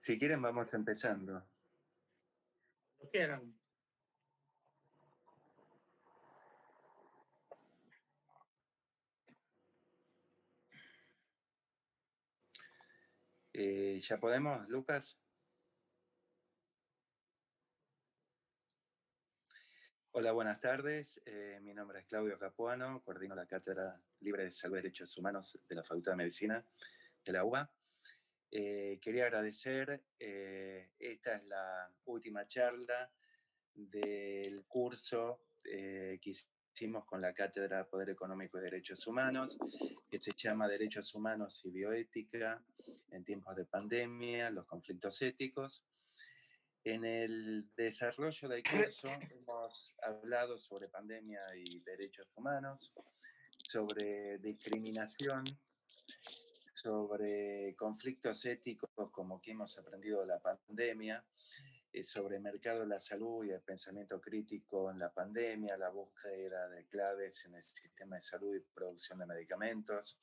Si quieren, vamos empezando. Lo quieran. ¿Ya podemos, Lucas? Hola, buenas tardes. Mi nombre es Claudio Capuano, coordino la Cátedra Libre de Salud y Derechos Humanos de la Facultad de Medicina de la UBA. Quería agradecer, esta es la última charla del curso que hicimos con la Cátedra Poder Económico y Derechos Humanos, que se llama Derechos Humanos y Bioética en tiempos de pandemia, los conflictos éticos. En el desarrollo del curso hemos hablado sobre pandemia y derechos humanos, sobre discriminación, sobre conflictos éticos como que hemos aprendido de la pandemia, sobre el mercado de la salud y el pensamiento crítico en la pandemia, la búsqueda de claves en el sistema de salud y producción de medicamentos,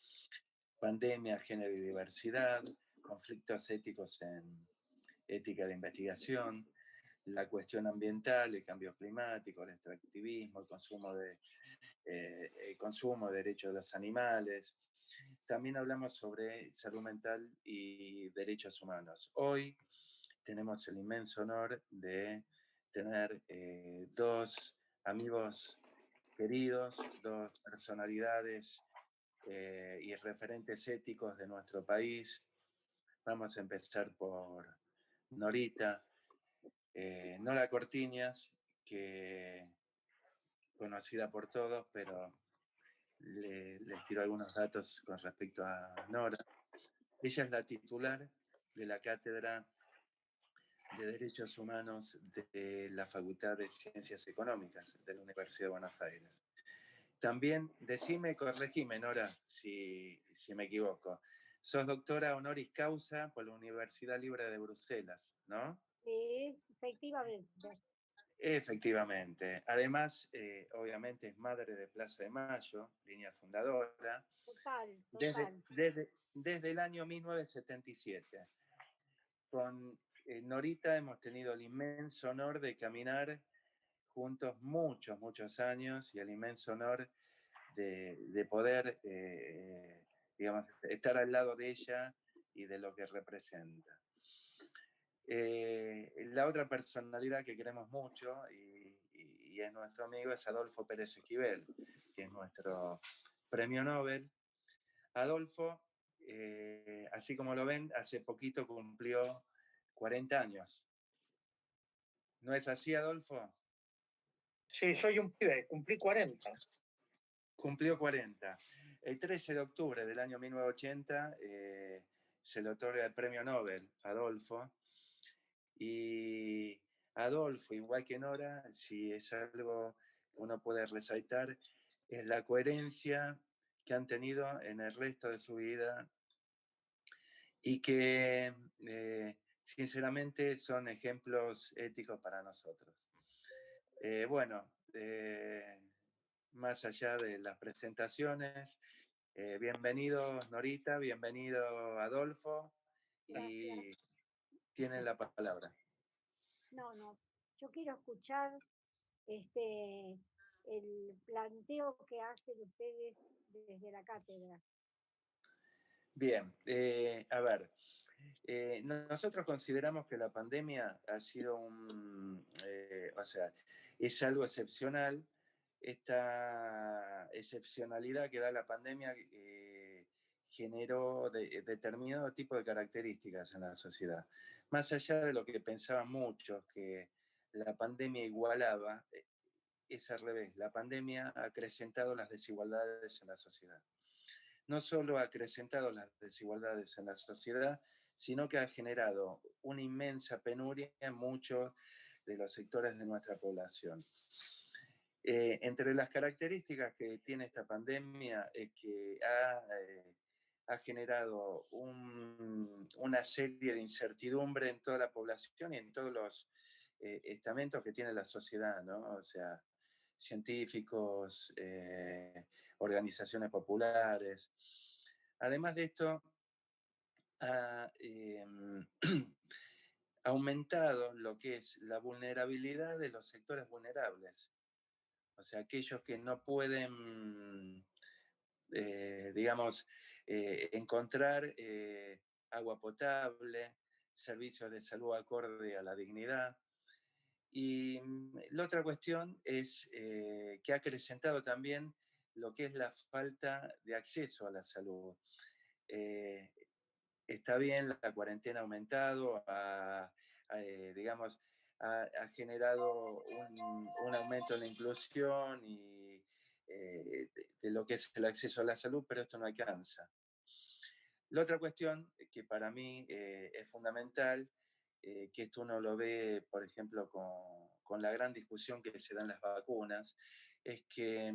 pandemia, género y diversidad, conflictos éticos en ética de investigación, la cuestión ambiental, el cambio climático, el extractivismo, el consumo de derechos de los animales. También hablamos sobre salud mental y derechos humanos. Hoy tenemos el inmenso honor de tener dos amigos queridos, dos personalidades y referentes éticos de nuestro país. Vamos a empezar por Norita, Nora Cortiñas, que conocida por todos, pero les tiro algunos datos con respecto a Nora. Ella es la titular de la Cátedra de Derechos Humanos de la Facultad de Ciencias Económicas de la Universidad de Buenos Aires. También, corregime, Nora, si me equivoco. Sos doctora honoris causa por la Universidad Libre de Bruselas, ¿no? Sí, efectivamente. Efectivamente. Además, obviamente es madre de Plaza de Mayo, línea fundadora. Total. Desde el año 1977. Con Norita hemos tenido el inmenso honor de caminar juntos muchos años y el inmenso honor de poder, digamos, estar al lado de ella y de lo que representa. La otra personalidad que queremos mucho y es nuestro amigo es Adolfo Pérez Esquivel, que es nuestro premio Nobel. Adolfo, así como lo ven, hace poquito cumplió 40 años. ¿No es así, Adolfo? Sí, soy un pibe, cumplí 40. Cumplió 40. El 13 de octubre del año 1980 se le otorga el premio Nobel a Adolfo. Y Adolfo, igual que Nora, si es algo que uno puede resaltar, es la coherencia que han tenido en el resto de su vida y que sinceramente son ejemplos éticos para nosotros. Bueno, más allá de las presentaciones, bienvenido Norita, bienvenido Adolfo, y tienen la palabra. No, yo quiero escuchar el planteo que hacen ustedes desde la cátedra. Bien, a ver, nosotros consideramos que la pandemia ha sido es algo excepcional. Esta excepcionalidad que da la pandemia generó determinado tipo de características en la sociedad. Más allá de lo que pensaban muchos, que la pandemia igualaba, es al revés. La pandemia ha acrecentado las desigualdades en la sociedad. No solo ha acrecentado las desigualdades en la sociedad, sino que ha generado una inmensa penuria en muchos de los sectores de nuestra población. Entre las características que tiene esta pandemia es que ha generado una serie de incertidumbre en toda la población y en todos los estamentos que tiene la sociedad, ¿no? O sea, científicos, organizaciones populares. Además de esto, aumentado lo que es la vulnerabilidad de los sectores vulnerables. O sea, aquellos que no pueden, digamos, encontrar agua potable, servicios de salud acorde a la dignidad. Y la otra cuestión es que ha acrecentado también lo que es la falta de acceso a la salud. Eh, Está bien, la cuarentena ha aumentado, digamos, ha generado un aumento en la inclusión y de lo que es el acceso a la salud, pero esto no alcanza. La otra cuestión que para mí es fundamental, que esto uno lo ve, por ejemplo, con la gran discusión que se da en las vacunas, es que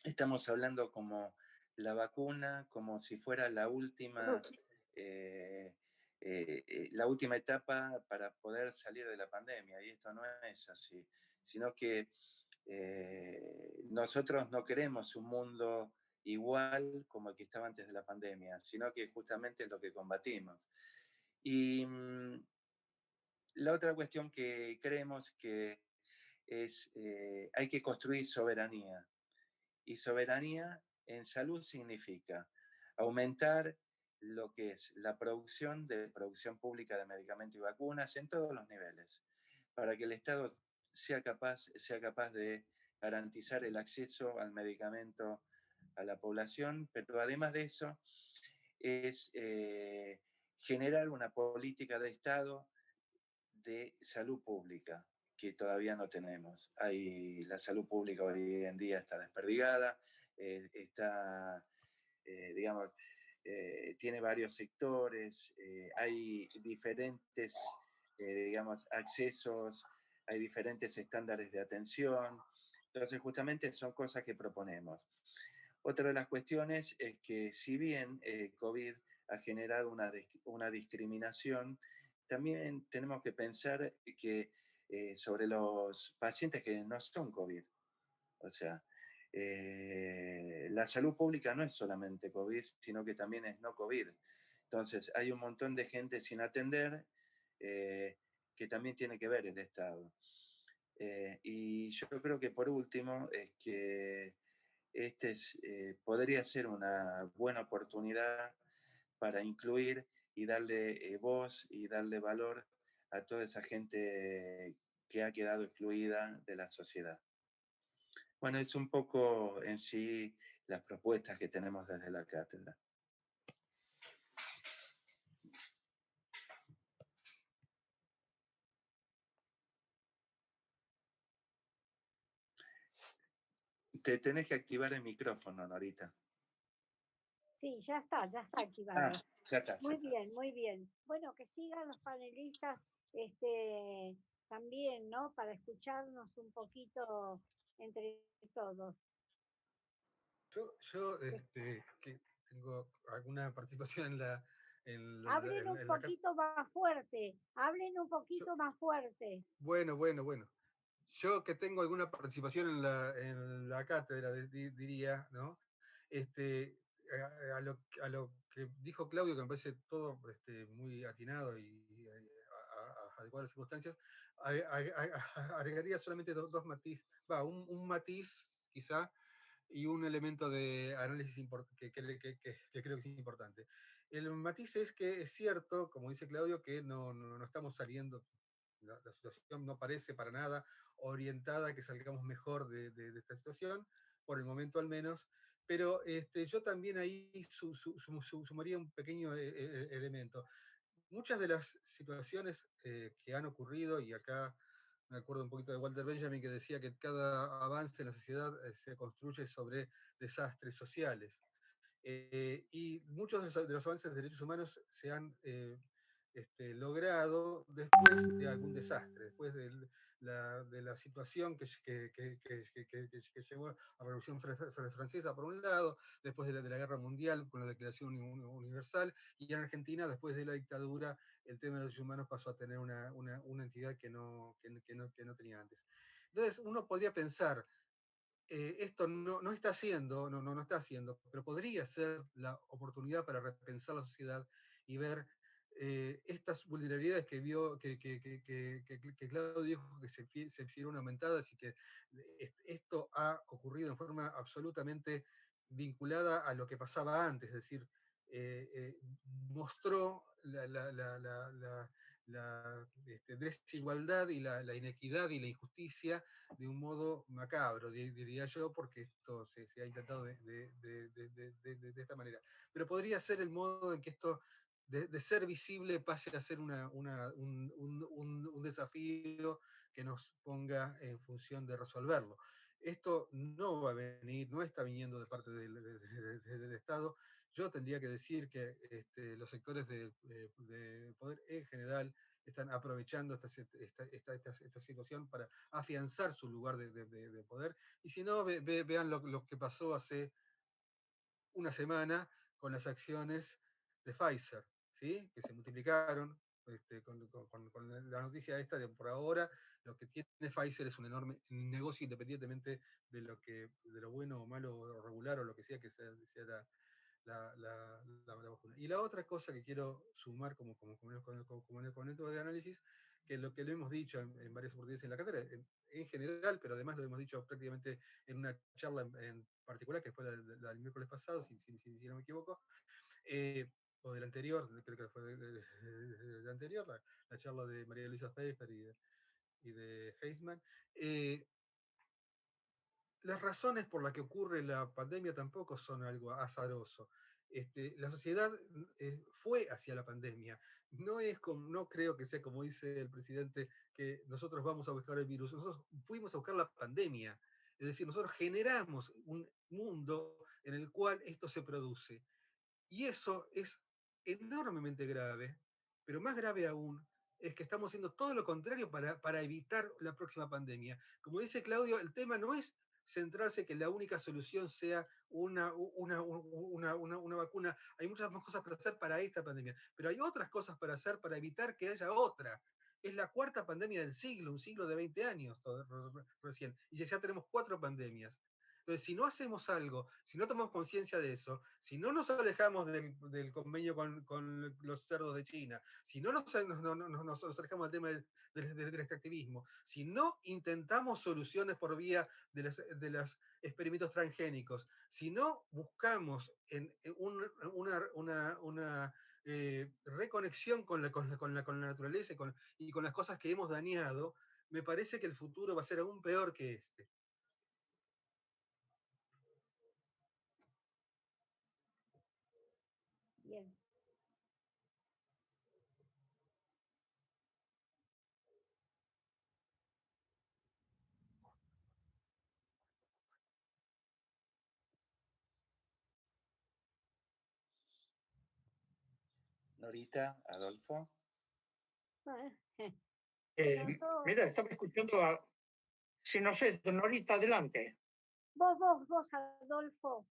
estamos hablando como la vacuna, como si fuera eh, la última etapa para poder salir de la pandemia, y esto no es así, sino que nosotros no queremos un mundo igual como el que estaba antes de la pandemia, sino que justamente es lo que combatimos. Y la otra cuestión que creemos que es, hay que construir soberanía. Y soberanía en salud significa aumentar lo que es la producción de producción pública de medicamentos y vacunas en todos los niveles, para que el Estado sea capaz de garantizar el acceso al medicamento a la población, pero además de eso es generar una política de Estado de salud pública que todavía no tenemos. La salud pública hoy en día está desperdigada, está, digamos, tiene varios sectores, hay diferentes, digamos, accesos, hay diferentes estándares de atención. Entonces, justamente son cosas que proponemos. Otra de las cuestiones es que si bien COVID ha generado una discriminación, también tenemos que pensar que sobre los pacientes que no son COVID. O sea, la salud pública no es solamente COVID, sino que también es no COVID. Entonces, hay un montón de gente sin atender que también tiene que ver el Estado. Y yo creo que por último es que podría ser una buena oportunidad para incluir y darle voz y darle valor a toda esa gente que ha quedado excluida de la sociedad. Bueno, es un poco en sí las propuestas que tenemos desde la cátedra. Te tenés que activar el micrófono, Norita. Sí, ya está Ah, activado. ya está, ya Muy está. bien, muy bien. Bueno, que sigan los panelistas también, ¿no? Para escucharnos un poquito entre todos. Yo que tengo alguna participación Hablen un en la poquito más fuerte, hablen un yo- poquito más fuerte. bueno. Yo que tengo alguna participación en la cátedra, diría, ¿no? A lo que dijo Claudio, que me parece todo muy atinado y adecuado a las circunstancias, agregaría solamente dos matices, un matiz quizá, y un elemento de análisis que creo que es importante. El matiz es que es cierto, como dice Claudio, que no estamos saliendo, la situación no parece para nada orientada a que salgamos mejor de esta situación, por el momento al menos, pero yo también ahí sumaría un pequeño elemento. Muchas de las situaciones que han ocurrido, y acá me acuerdo un poquito de Walter Benjamin, que decía que cada avance en la sociedad se construye sobre desastres sociales. Y muchos de los avances de derechos humanos se han logrado después de algún desastre, después de la situación que llevó a la Revolución Francesa por un lado, después de la Guerra Mundial con la Declaración Universal, y en Argentina, después de la dictadura, el tema de los derechos humanos pasó a tener una entidad que no tenía antes. Entonces, uno podría pensar, esto no está haciendo, no está haciendo, pero podría ser la oportunidad para repensar la sociedad y ver estas vulnerabilidades que vio, que Claudio dijo que se vieron aumentadas y que esto ha ocurrido en forma absolutamente vinculada a lo que pasaba antes, es decir, mostró la desigualdad y la inequidad y la injusticia de un modo macabro, diría yo, porque esto se ha intentado de esta manera. Pero podría ser el modo en que esto de ser visible pase a ser un desafío que nos ponga en función de resolverlo. Esto no va a venir, no está viniendo de parte del Estado. Yo tendría que decir que los sectores de poder en general están aprovechando esta situación para afianzar su lugar de poder. Y si no, vean lo que pasó hace una semana con las acciones de Pfizer, ¿sí? Que se multiplicaron. Con la noticia esta de por ahora, lo que tiene Pfizer es un enorme negocio independientemente de lo bueno o malo o regular o lo que sea la vacuna. Y la otra cosa que quiero sumar como componente de análisis, que lo hemos dicho en varias oportunidades en la cátedra, en general, pero además lo hemos dicho prácticamente en una charla en particular, que fue la del miércoles pasado, si no me equivoco, o del anterior, creo que fue del anterior, la charla de María Luisa Pfeiffer y de Heisman. Las razones por las que ocurre la pandemia tampoco son algo azaroso. La sociedad fue hacia la pandemia. No creo que sea como dice el presidente, que nosotros vamos a buscar el virus. Nosotros fuimos a buscar la pandemia. Es decir, nosotros generamos un mundo en el cual esto se produce. Y eso es enormemente grave, pero más grave aún es que estamos haciendo todo lo contrario para evitar la próxima pandemia. Como dice Claudio, el tema no es centrarse que la única solución sea una vacuna. Hay muchas más cosas para hacer para esta pandemia, pero hay otras cosas para hacer para evitar que haya otra. Es la cuarta pandemia del siglo, un siglo de 20 años recién, y ya tenemos 4 pandemias. Entonces, si no hacemos algo, si no tomamos conciencia de eso, si no nos alejamos del convenio con los cerdos de China, si no nos alejamos del tema del extractivismo, si no intentamos soluciones por vía de los experimentos transgénicos, si no buscamos una reconexión con la naturaleza y con las cosas que hemos dañado, me parece que el futuro va a ser aún peor que este. Bien. Norita, Adolfo. Mira, estaba escuchando a... Si no sé, Norita, adelante. Vos, Adolfo.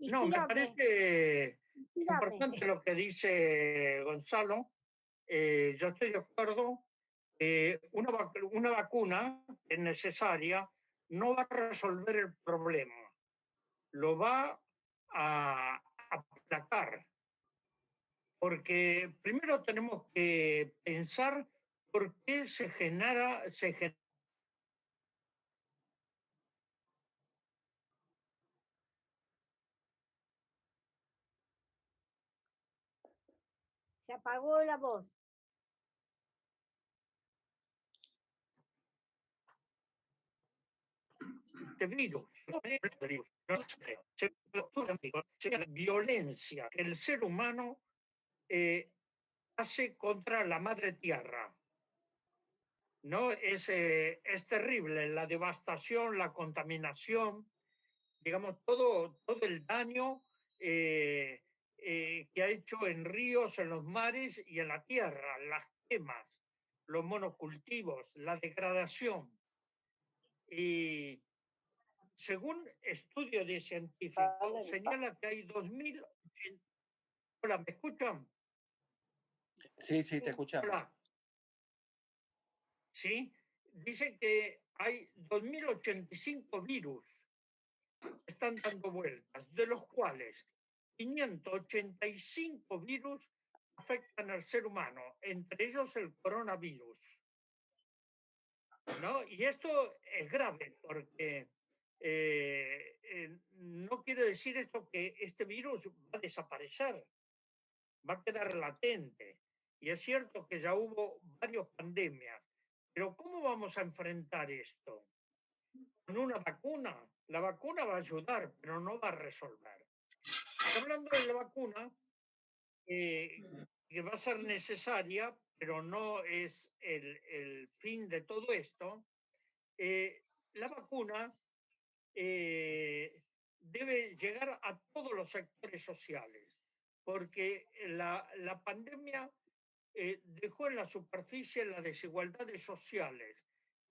No, me parece importante lo que dice Gonzalo. Yo estoy de acuerdo. Una vacuna es necesaria, no va a resolver el problema, lo va a aplacar. Porque primero tenemos que pensar por qué se genera. Se apagó la voz. virus, la violencia que el ser humano hace contra la madre tierra. ¿No? Es terrible la devastación, la contaminación, digamos, todo el daño que ha hecho en ríos, en los mares y en la tierra, las quemas, los monocultivos, la degradación. Y según estudios de científicos, señala que hay 2000... Hola, ¿me escuchan? Sí, te escuchamos. Hola. ¿Sí? Dice que hay 2085 virus que están dando vueltas, de los cuales 585 virus afectan al ser humano, entre ellos el coronavirus, ¿no? Y esto es grave porque no quiere decir esto que este virus va a desaparecer, va a quedar latente. Y es cierto que ya hubo varias pandemias, pero ¿cómo vamos a enfrentar esto? ¿Con una vacuna? La vacuna va a ayudar, pero no va a resolver. Y hablando de la vacuna, que va a ser necesaria, pero no es el fin de todo esto, la vacuna debe llegar a todos los sectores sociales, porque la pandemia dejó en la superficie las desigualdades sociales,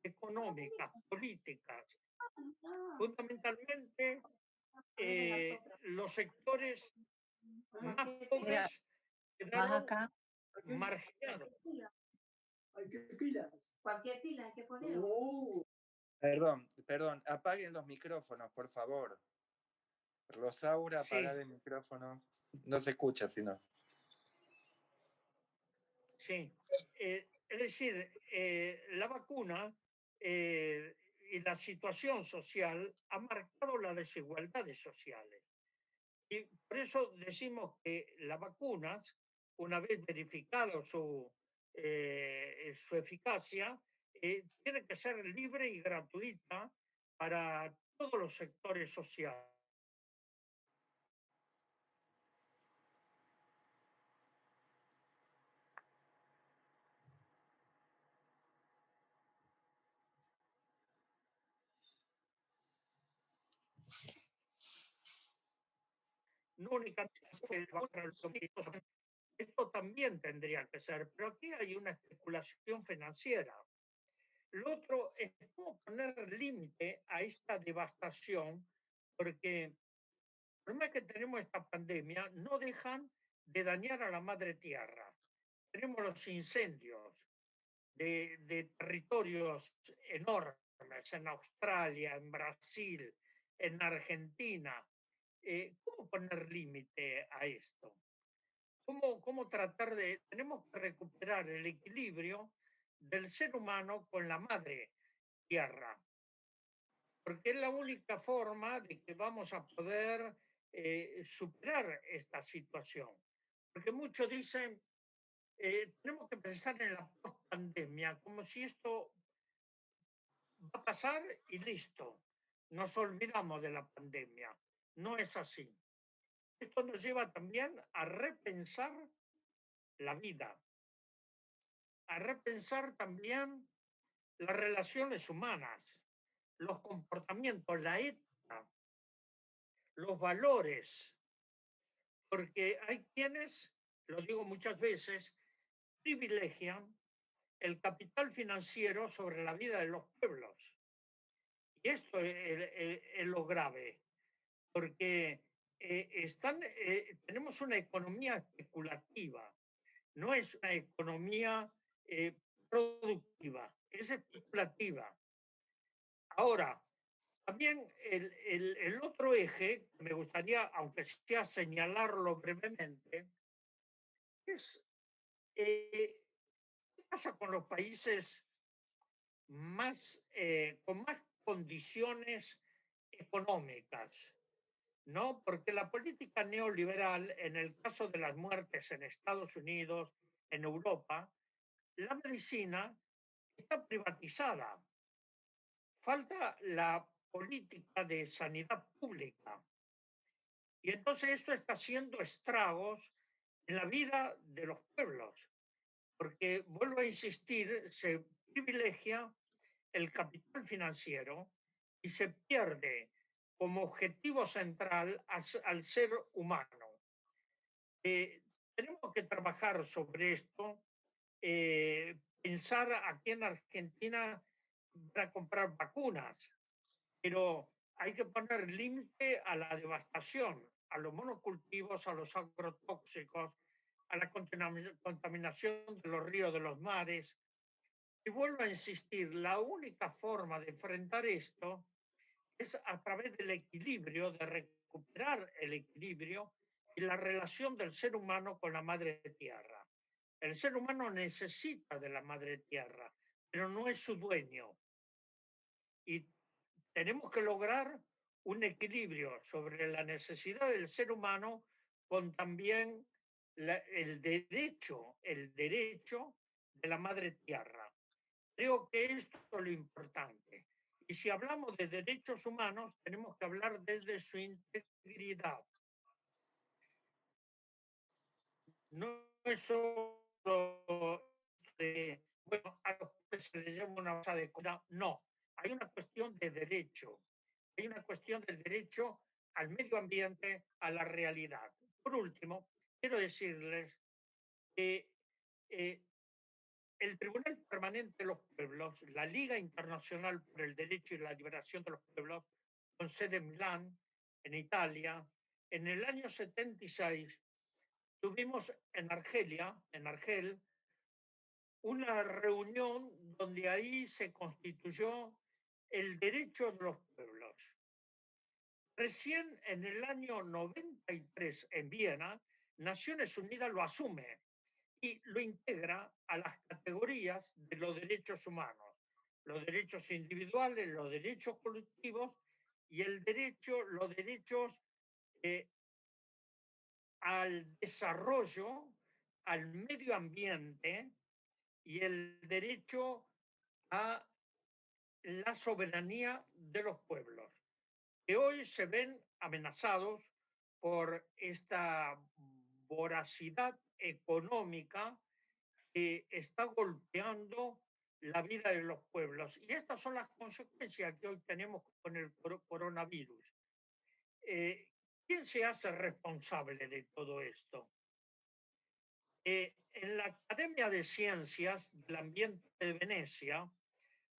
económicas, políticas, fundamentalmente los sectores más Mira, pobres más quedaron acá. marginados. Hay que pilas. Cualquier pila hay que poner. Perdón, apaguen los micrófonos, por favor. Rosaura, Sí. apaga el micrófono. No se escucha, sino. Sí, es decir, la vacuna y la situación social ha marcado las desigualdades sociales. Y por eso decimos que las vacunas, una vez verificado su eficacia, tiene que ser libre y gratuita para todos los sectores sociales. No únicamente para los niños, esto también tendría que ser, pero aquí hay una especulación financiera. Lo otro es cómo poner límite a esta devastación, porque por más que tenemos esta pandemia, no dejan de dañar a la madre tierra. Tenemos los incendios de territorios enormes en Australia, en Brasil, en Argentina. ¿Cómo poner límite a esto? ¿Cómo tratar de... Tenemos que recuperar el equilibrio del ser humano con la madre tierra, porque es la única forma de que vamos a poder superar esta situación. Porque muchos dicen, tenemos que pensar en la post-pandemia, como si esto va a pasar y listo, nos olvidamos de la pandemia. No es así. Esto nos lleva también a repensar la vida, a repensar también las relaciones humanas, los comportamientos, la ética, los valores, porque hay quienes, lo digo muchas veces, privilegian el capital financiero sobre la vida de los pueblos. Y esto es lo grave, porque tenemos una economía especulativa, no es una economía productiva, es especulativa. Ahora, también el otro eje, me gustaría, aunque sea señalarlo brevemente, es qué pasa con los países con más condiciones económicas, ¿no? Porque la política neoliberal, en el caso de las muertes en Estados Unidos, en Europa, la medicina está privatizada. Falta la política de sanidad pública. Y entonces esto está haciendo estragos en la vida de los pueblos, porque, vuelvo a insistir, se privilegia el capital financiero y se pierde como objetivo central al ser humano. Tenemos que trabajar sobre esto, pensar aquí en Argentina para comprar vacunas, pero hay que poner límite a la devastación, a los monocultivos, a los agrotóxicos, a la contaminación de los ríos, de los mares. Y vuelvo a insistir, la única forma de enfrentar esto es a través del equilibrio, de recuperar el equilibrio y la relación del ser humano con la madre tierra. El ser humano necesita de la madre tierra, pero no es su dueño. Y tenemos que lograr un equilibrio sobre la necesidad del ser humano con también el derecho de la madre tierra. Creo que esto es lo importante. Y si hablamos de derechos humanos, tenemos que hablar desde su integridad. No es solo bueno, a los que se les lleva una bolsa de comida, no. Hay una cuestión de derecho. Hay una cuestión del derecho al medio ambiente, a la realidad. Por último, quiero decirles que el Tribunal Permanente de los Pueblos, la Liga Internacional por el Derecho y la Liberación de los Pueblos, con sede en Milán, en Italia, en el año 76 tuvimos en Argel, una reunión donde ahí se constituyó el derecho de los pueblos. Recién en el año 93 en Viena, Naciones Unidas lo asume y lo integra a las categorías de los derechos humanos, los derechos individuales, los derechos colectivos y los derechos al desarrollo, al medio ambiente y el derecho a la soberanía de los pueblos, que hoy se ven amenazados por esta voracidad económica que está golpeando la vida de los pueblos. Y estas son las consecuencias que hoy tenemos con el coronavirus. ¿Quién se hace responsable de todo esto? En la Academia de Ciencias del Ambiente de Venecia,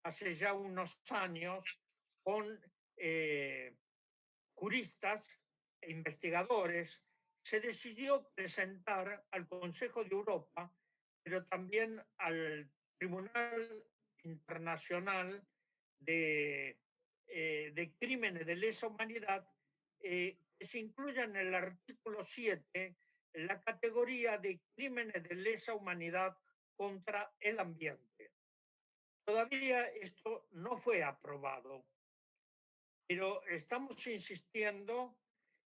hace ya unos años, con juristas e investigadores, se decidió presentar al Consejo de Europa, pero también al Tribunal Internacional de Crímenes de Lesa Humanidad, que se incluya en el artículo 7 en la categoría de crímenes de lesa humanidad contra el ambiente. Todavía esto no fue aprobado, pero estamos insistiendo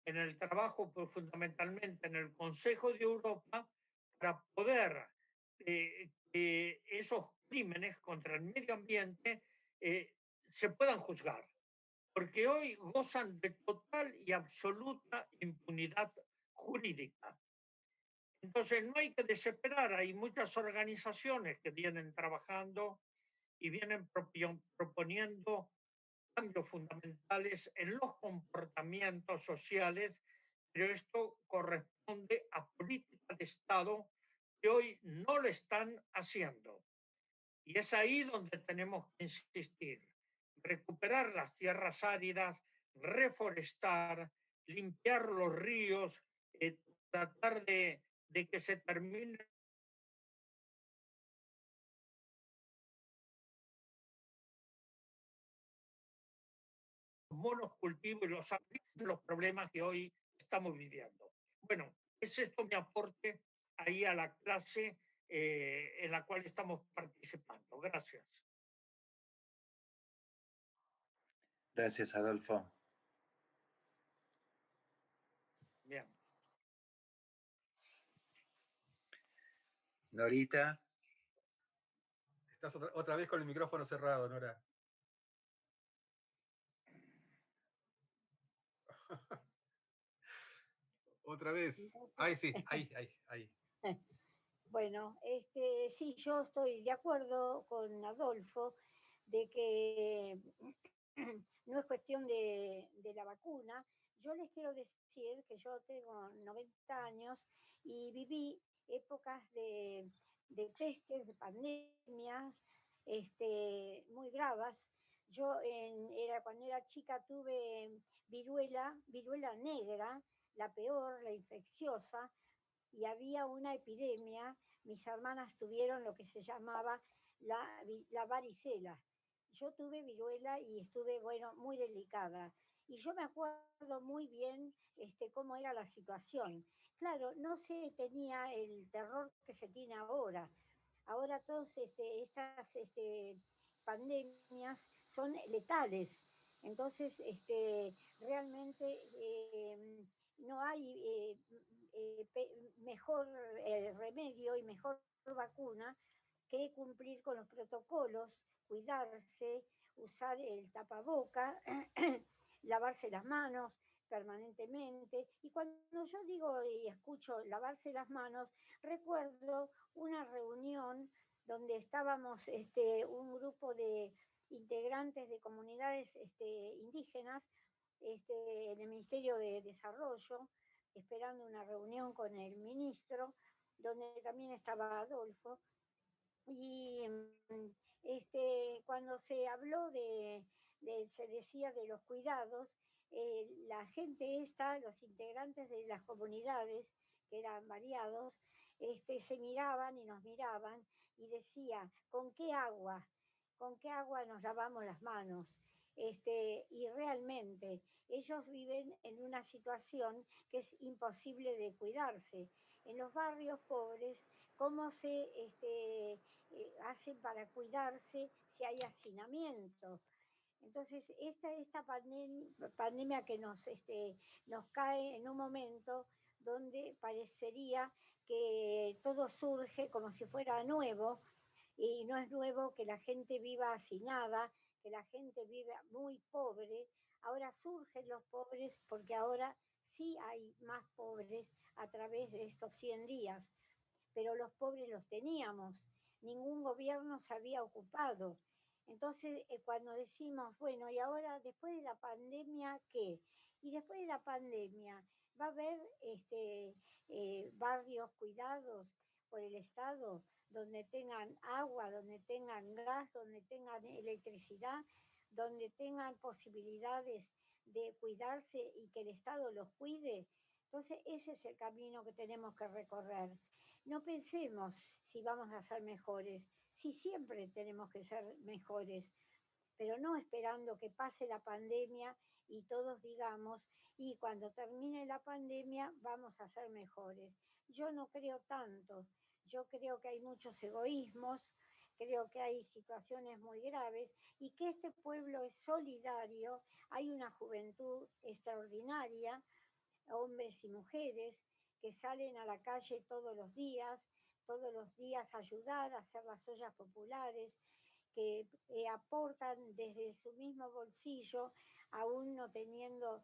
en el trabajo fundamentalmente en el Consejo de Europa para poder que esos crímenes contra el medio ambiente se puedan juzgar, porque hoy gozan de total y absoluta impunidad jurídica. Entonces no hay que desesperar, hay muchas organizaciones que vienen trabajando y vienen proponiendo cambios fundamentales en los comportamientos sociales, pero esto corresponde a políticas de Estado que hoy no lo están haciendo. Y es ahí donde tenemos que insistir, recuperar las tierras áridas, reforestar, limpiar los ríos, tratar de que se termine monocultivo y los problemas que hoy estamos viviendo. Bueno, es esto mi aporte ahí a la clase en la cual estamos participando. Gracias. Gracias, Adolfo. Bien. Norita. Estás otra vez con el micrófono cerrado, Nora. Otra vez. Ahí sí, ahí. Bueno, sí, yo estoy de acuerdo con Adolfo de que no es cuestión de la vacuna. Yo les quiero decir que yo tengo 90 años y viví épocas de pestes, de pandemias muy bravas. Cuando era chica tuve viruela negra, la peor, la infecciosa, y había una epidemia. Mis hermanas tuvieron lo que se llamaba la varicela. Yo tuve viruela y estuve, bueno, muy delicada. Y yo me acuerdo muy bien cómo era la situación. Claro, no se tenía el terror que se tiene ahora. Ahora todas estas pandemias son letales. Entonces, realmente no hay mejor remedio y mejor vacuna que cumplir con los protocolos, cuidarse, usar el tapaboca, lavarse las manos permanentemente. Y cuando yo digo y escucho lavarse las manos, recuerdo una reunión donde estábamos un grupo de integrantes de comunidades indígenas en el Ministerio de Desarrollo, esperando una reunión con el ministro, donde también estaba Adolfo, y cuando se habló se decía de los cuidados, la gente esta, los integrantes de las comunidades, que eran variados, se miraban y nos miraban y decía, ¿con qué agua nos lavamos las manos? Y realmente ellos viven en una situación que es imposible de cuidarse. En los barrios pobres, ¿cómo se hacen para cuidarse si hay hacinamiento? Entonces, esta pandemia que nos cae en un momento donde parecería que todo surge como si fuera nuevo, y no es nuevo que la gente viva hacinada, que la gente viva muy pobre. Ahora surgen los pobres porque ahora sí hay más pobres a través de estos 100 días, pero los pobres los teníamos, ningún gobierno se había ocupado. Entonces, cuando decimos, bueno, y ahora después de la pandemia, ¿qué? Y después de la pandemia, ¿va a haber barrios cuidados por el Estado, donde tengan agua, donde tengan gas, donde tengan electricidad, donde tengan posibilidades de cuidarse y que el Estado los cuide? Entonces, ese es el camino que tenemos que recorrer. No pensemos si vamos a ser mejores, si siempre tenemos que ser mejores, pero no esperando que pase la pandemia y todos digamos, y cuando termine la pandemia vamos a ser mejores. Yo no creo tanto, yo creo que hay muchos egoísmos, creo que hay situaciones muy graves y que este pueblo es solidario, hay una juventud extraordinaria, hombres y mujeres que salen a la calle todos los días a ayudar, a hacer las ollas populares, que aportan desde su mismo bolsillo, aún no teniendo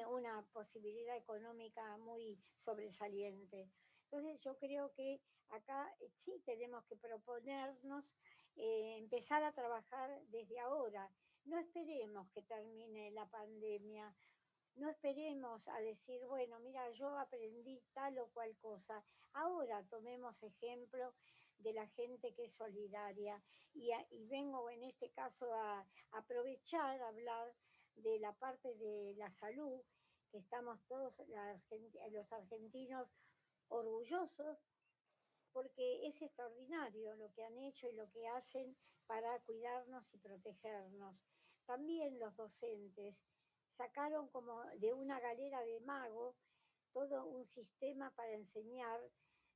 una posibilidad económica muy sobresaliente. Entonces yo creo que acá sí tenemos que proponernos empezar a trabajar desde ahora. No esperemos que termine la pandemia, no esperemos a decir, bueno, mira, yo aprendí tal o cual cosa. Ahora tomemos ejemplo de la gente que es solidaria. Y vengo en este caso a aprovechar, a hablar de la parte de la salud, que estamos todos los argentinos orgullosos, porque es extraordinario lo que han hecho y lo que hacen para cuidarnos y protegernos. También los docentes sacaron como de una galera de mago todo un sistema para enseñar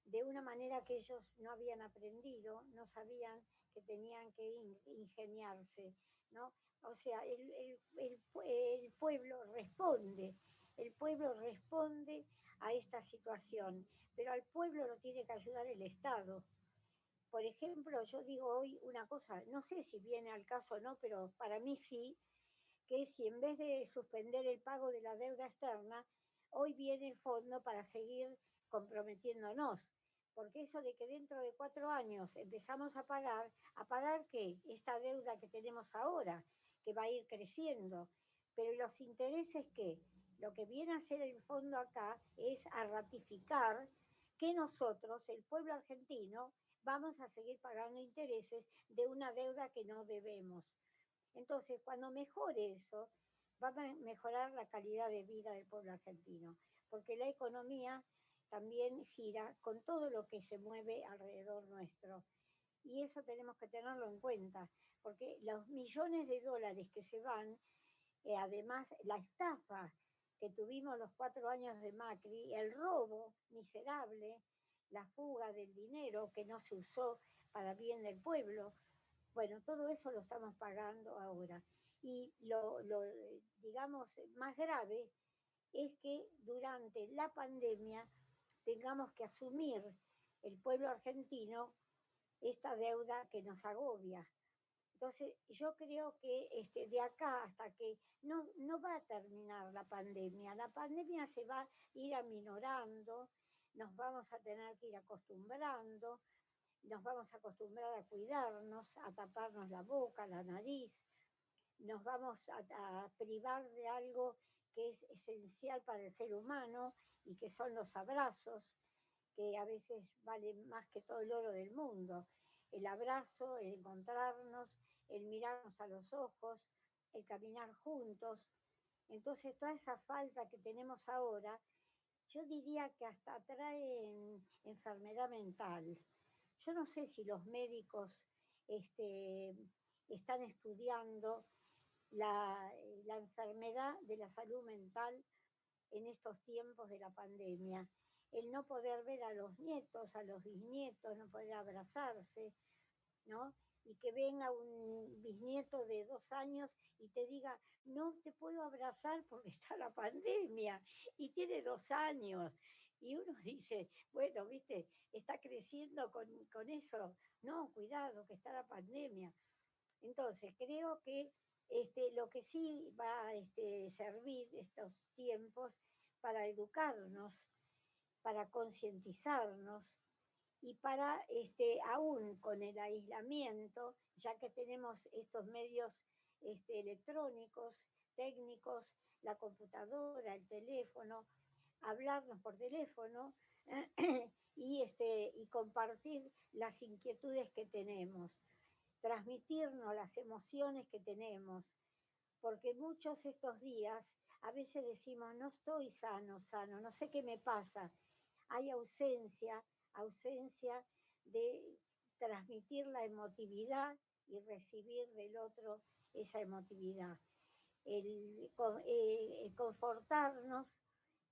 de una manera que ellos no habían aprendido, no sabían que tenían que ingeniarse, ¿no? O sea, el pueblo responde a esta situación, pero al pueblo lo tiene que ayudar el Estado. Por ejemplo, yo digo hoy una cosa, no sé si viene al caso o no, pero para mí sí, que si en vez de suspender el pago de la deuda externa, hoy viene el fondo para seguir comprometiéndonos. Porque eso de que dentro de 4 años empezamos ¿a pagar qué? Esta deuda que tenemos ahora, que va a ir creciendo. Pero los intereses qué? Lo que viene a hacer el fondo acá es a ratificar que nosotros, el pueblo argentino, vamos a seguir pagando intereses de una deuda que no debemos. Entonces, cuando mejore eso, va a mejorar la calidad de vida del pueblo argentino, porque la economía también gira con todo lo que se mueve alrededor nuestro. Y eso tenemos que tenerlo en cuenta, porque los millones de dólares que se van además la estafa que tuvimos los 4 años de Macri, el robo miserable, la fuga del dinero que no se usó para bien del pueblo. Bueno, todo eso lo estamos pagando ahora. Y digamos, más grave es que durante la pandemia tengamos que asumir el pueblo argentino esta deuda que nos agobia. Entonces, yo creo que de acá hasta que no va a terminar la pandemia se va a ir aminorando, nos vamos a tener que ir acostumbrando, nos vamos a acostumbrar a cuidarnos, a taparnos la boca, la nariz, nos vamos a privar de algo que es esencial para el ser humano y que son los abrazos, que a veces valen más que todo el oro del mundo. El abrazo, el encontrarnos, el mirarnos a los ojos, el caminar juntos. Entonces, toda esa falta que tenemos ahora, yo diría que hasta trae enfermedad mental. Yo no sé si los médicos están estudiando la enfermedad de la salud mental en estos tiempos de la pandemia. El no poder ver a los nietos, a los bisnietos, no poder abrazarse, ¿no? Y que venga un bisnieto de 2 años y te diga, no te puedo abrazar porque está la pandemia, y tiene 2 años. Y uno dice, bueno, viste, está creciendo con eso. No, cuidado, que está la pandemia. Entonces, creo que lo que sí va a servir estos tiempos para educarnos, para concientizarnos y para, aún con el aislamiento, ya que tenemos estos medios electrónicos, técnicos, la computadora, el teléfono, hablarnos por teléfono y compartir las inquietudes que tenemos, transmitirnos las emociones que tenemos, porque muchos estos días a veces decimos, no estoy sano, no sé qué me pasa. Hay ausencia de transmitir la emotividad y recibir del otro esa emotividad. El confortarnos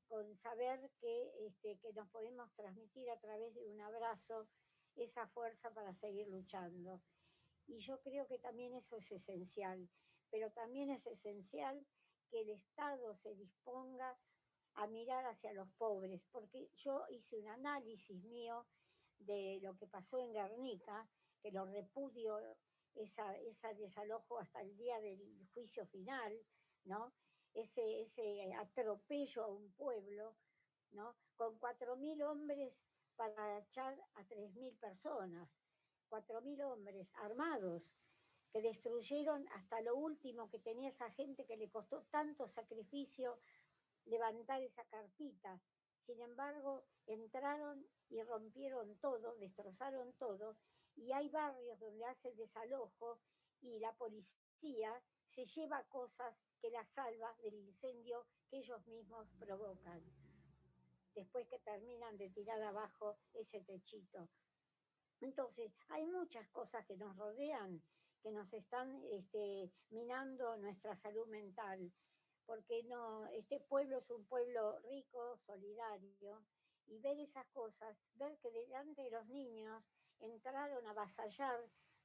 con saber que nos podemos transmitir a través de un abrazo esa fuerza para seguir luchando. Y yo creo que también eso es esencial, pero también es esencial que el Estado se disponga a mirar hacia los pobres, porque yo hice un análisis mío de lo que pasó en Guernica, que lo repudio, esa desalojo hasta el día del juicio final, ¿no? Ese atropello a un pueblo, ¿no? Con 4.000 hombres para echar a 3.000 personas, 4.000 hombres armados que destruyeron hasta lo último que tenía esa gente que le costó tanto sacrificio levantar esa carpita. Sin embargo, entraron y rompieron todo, destrozaron todo, y hay barrios donde hace el desalojo y la policía se lleva cosas que la salva del incendio que ellos mismos provocan, después que terminan de tirar abajo ese techito. Entonces, hay muchas cosas que nos rodean, que nos están minando nuestra salud mental, porque no, este pueblo es un pueblo rico, solidario, y ver esas cosas, ver que delante de los niños entraron a avasallar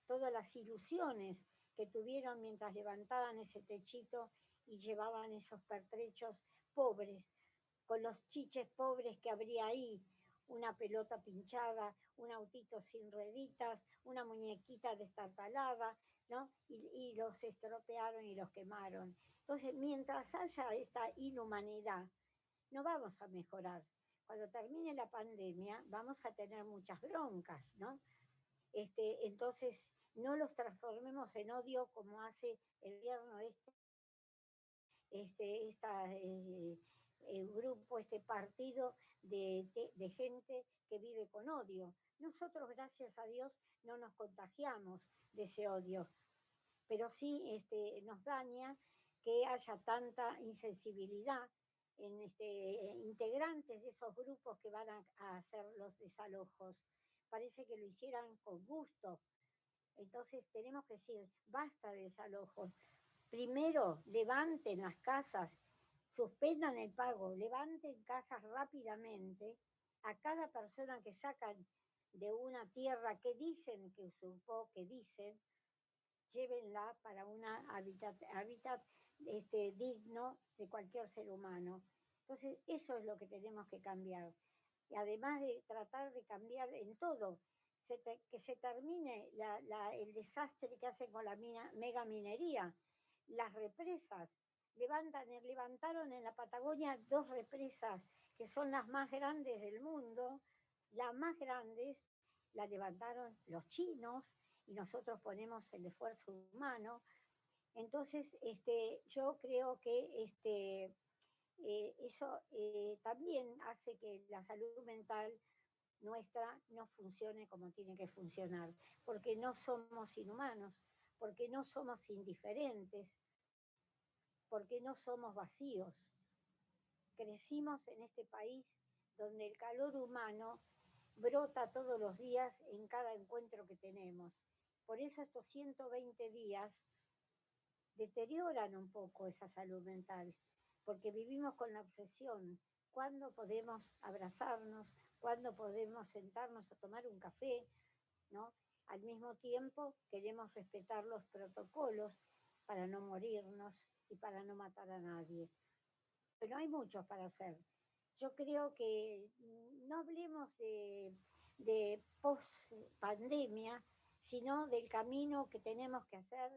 todas las ilusiones que tuvieron mientras levantaban ese techito y llevaban esos pertrechos pobres, con los chiches pobres que habría ahí, una pelota pinchada, un autito sin rueditas, una muñequita destartalada, ¿no? Y los estropearon y los quemaron. Entonces, mientras haya esta inhumanidad, no vamos a mejorar. Cuando termine la pandemia, vamos a tener muchas broncas, ¿no? Entonces, no los transformemos en odio como hace el gobierno el grupo, este partido de gente que vive con odio. Nosotros, gracias a Dios, no nos contagiamos de ese odio, pero sí nos daña que haya tanta insensibilidad en integrantes de esos grupos que van a hacer los desalojos. Parece que lo hicieran con gusto. Entonces tenemos que decir, basta de desalojos. primero levanten las casas, suspendan el pago, levanten casas rápidamente a cada persona que sacan de una tierra que dicen que usurpó, que dicen, llévenla para un hábitat digno de cualquier ser humano. Entonces, eso es lo que tenemos que cambiar. Y además de tratar de cambiar en todo, que se termine el desastre que hacen con la mega minería, las represas. Levantaron en la Patagonia 2 represas que son las más grandes del mundo. Las más grandes las levantaron los chinos y nosotros ponemos el esfuerzo humano. Entonces, yo creo que eso también hace que la salud mental nuestra no funcione como tiene que funcionar, porque no somos inhumanos, porque no somos indiferentes, porque no somos vacíos. Crecimos en este país donde el calor humano brota todos los días en cada encuentro que tenemos. Por eso estos 120 días deterioran un poco esa salud mental, porque vivimos con la obsesión. ¿Cuándo podemos abrazarnos? ¿Cuándo podemos sentarnos a tomar un café? ¿No? Al mismo tiempo queremos respetar los protocolos para no morirnos y para no matar a nadie. Pero hay mucho para hacer. Yo creo que no hablemos de post-pandemia, sino del camino que tenemos que hacer,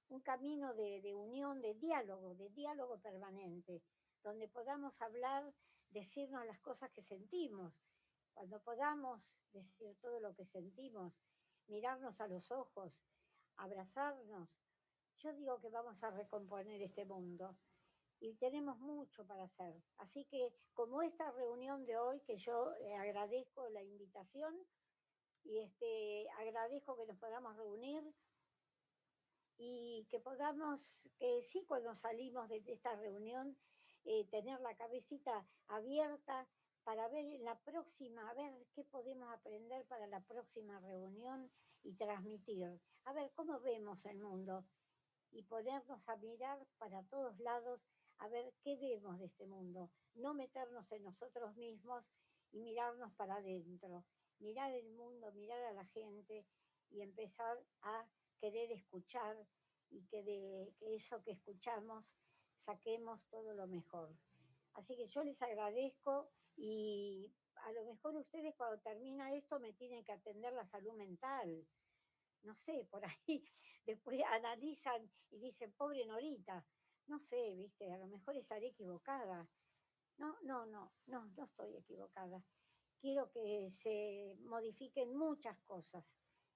un camino de unión, de diálogo permanente, donde podamos hablar, decirnos las cosas que sentimos. Cuando podamos decir todo lo que sentimos, mirarnos a los ojos, abrazarnos, yo digo que vamos a recomponer este mundo y tenemos mucho para hacer. Así que como esta reunión de hoy, que yo agradezco la invitación y agradezco que nos podamos reunir y que podamos, que sí, cuando salimos de esta reunión, tener la cabecita abierta para ver en la próxima, a ver qué podemos aprender para la próxima reunión y transmitir. A ver cómo vemos el mundo y ponernos a mirar para todos lados a ver qué vemos de este mundo. No meternos en nosotros mismos y mirarnos para adentro. Mirar el mundo, mirar a la gente y empezar a querer escuchar y que de que eso que escuchamos saquemos todo lo mejor. Así que yo les agradezco y a lo mejor ustedes cuando termina esto me tienen que atender la salud mental. No sé, por ahí después analizan y dicen, pobre Norita, no sé, viste, a lo mejor estaré equivocada. No estoy equivocada. Quiero que se modifiquen muchas cosas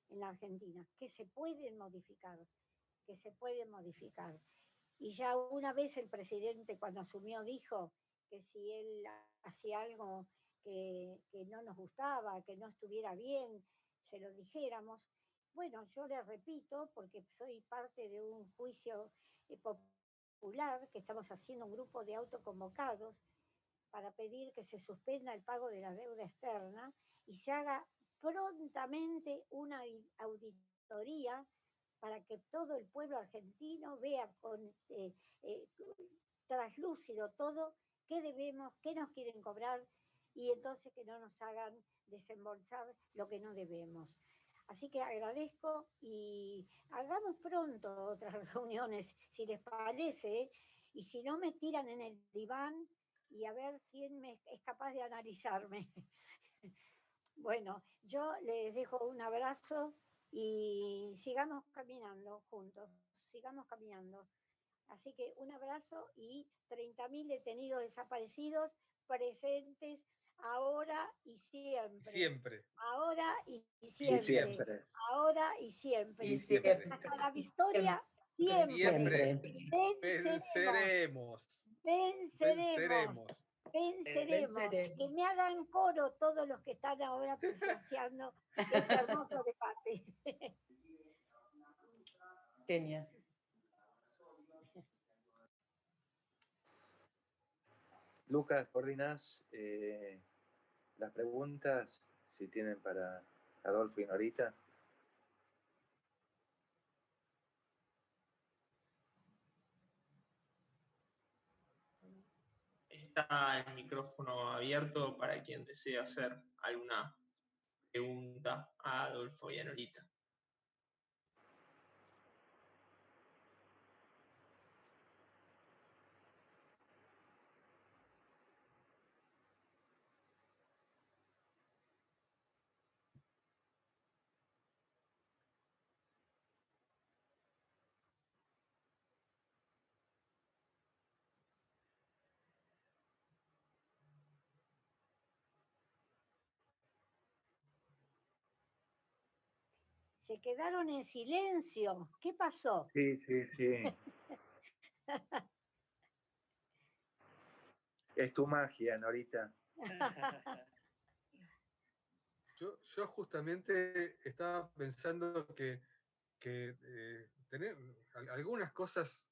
en la Argentina, que se pueden modificar, que se pueden modificar. Y ya una vez el presidente cuando asumió dijo que si él hacía algo que no nos gustaba, que no estuviera bien, se lo dijéramos. Bueno, yo le repito, porque soy parte de un juicio popular, que estamos haciendo un grupo de autoconvocados para pedir que se suspenda el pago de la deuda externa y se haga prontamente una auditoría para que todo el pueblo argentino vea con traslúcido todo qué debemos, qué nos quieren cobrar y entonces que no nos hagan desembolsar lo que no debemos. Así que agradezco y hagamos pronto otras reuniones, si les parece, y si no me tiran en el diván y a ver quién es capaz de analizarme. Bueno, yo les dejo un abrazo y sigamos caminando juntos, sigamos caminando. Así que un abrazo y 30.000 detenidos desaparecidos presentes ahora y siempre. Siempre. Ahora y siempre. Siempre. Ahora y siempre. Y siempre. Hasta la victoria siempre. Siempre. Venceremos. Venceremos. Venceremos. Que me hagan coro todos los que están ahora presenciando este hermoso debate. Genial. Lucas, coordinas las preguntas, si tienen para Adolfo y Norita. está el micrófono abierto para quien desee hacer alguna pregunta a Adolfo y a Norita. Se quedaron en silencio. ¿Qué pasó? Sí, sí, sí. Es tu magia, Norita. Yo justamente estaba pensando que algunas cosas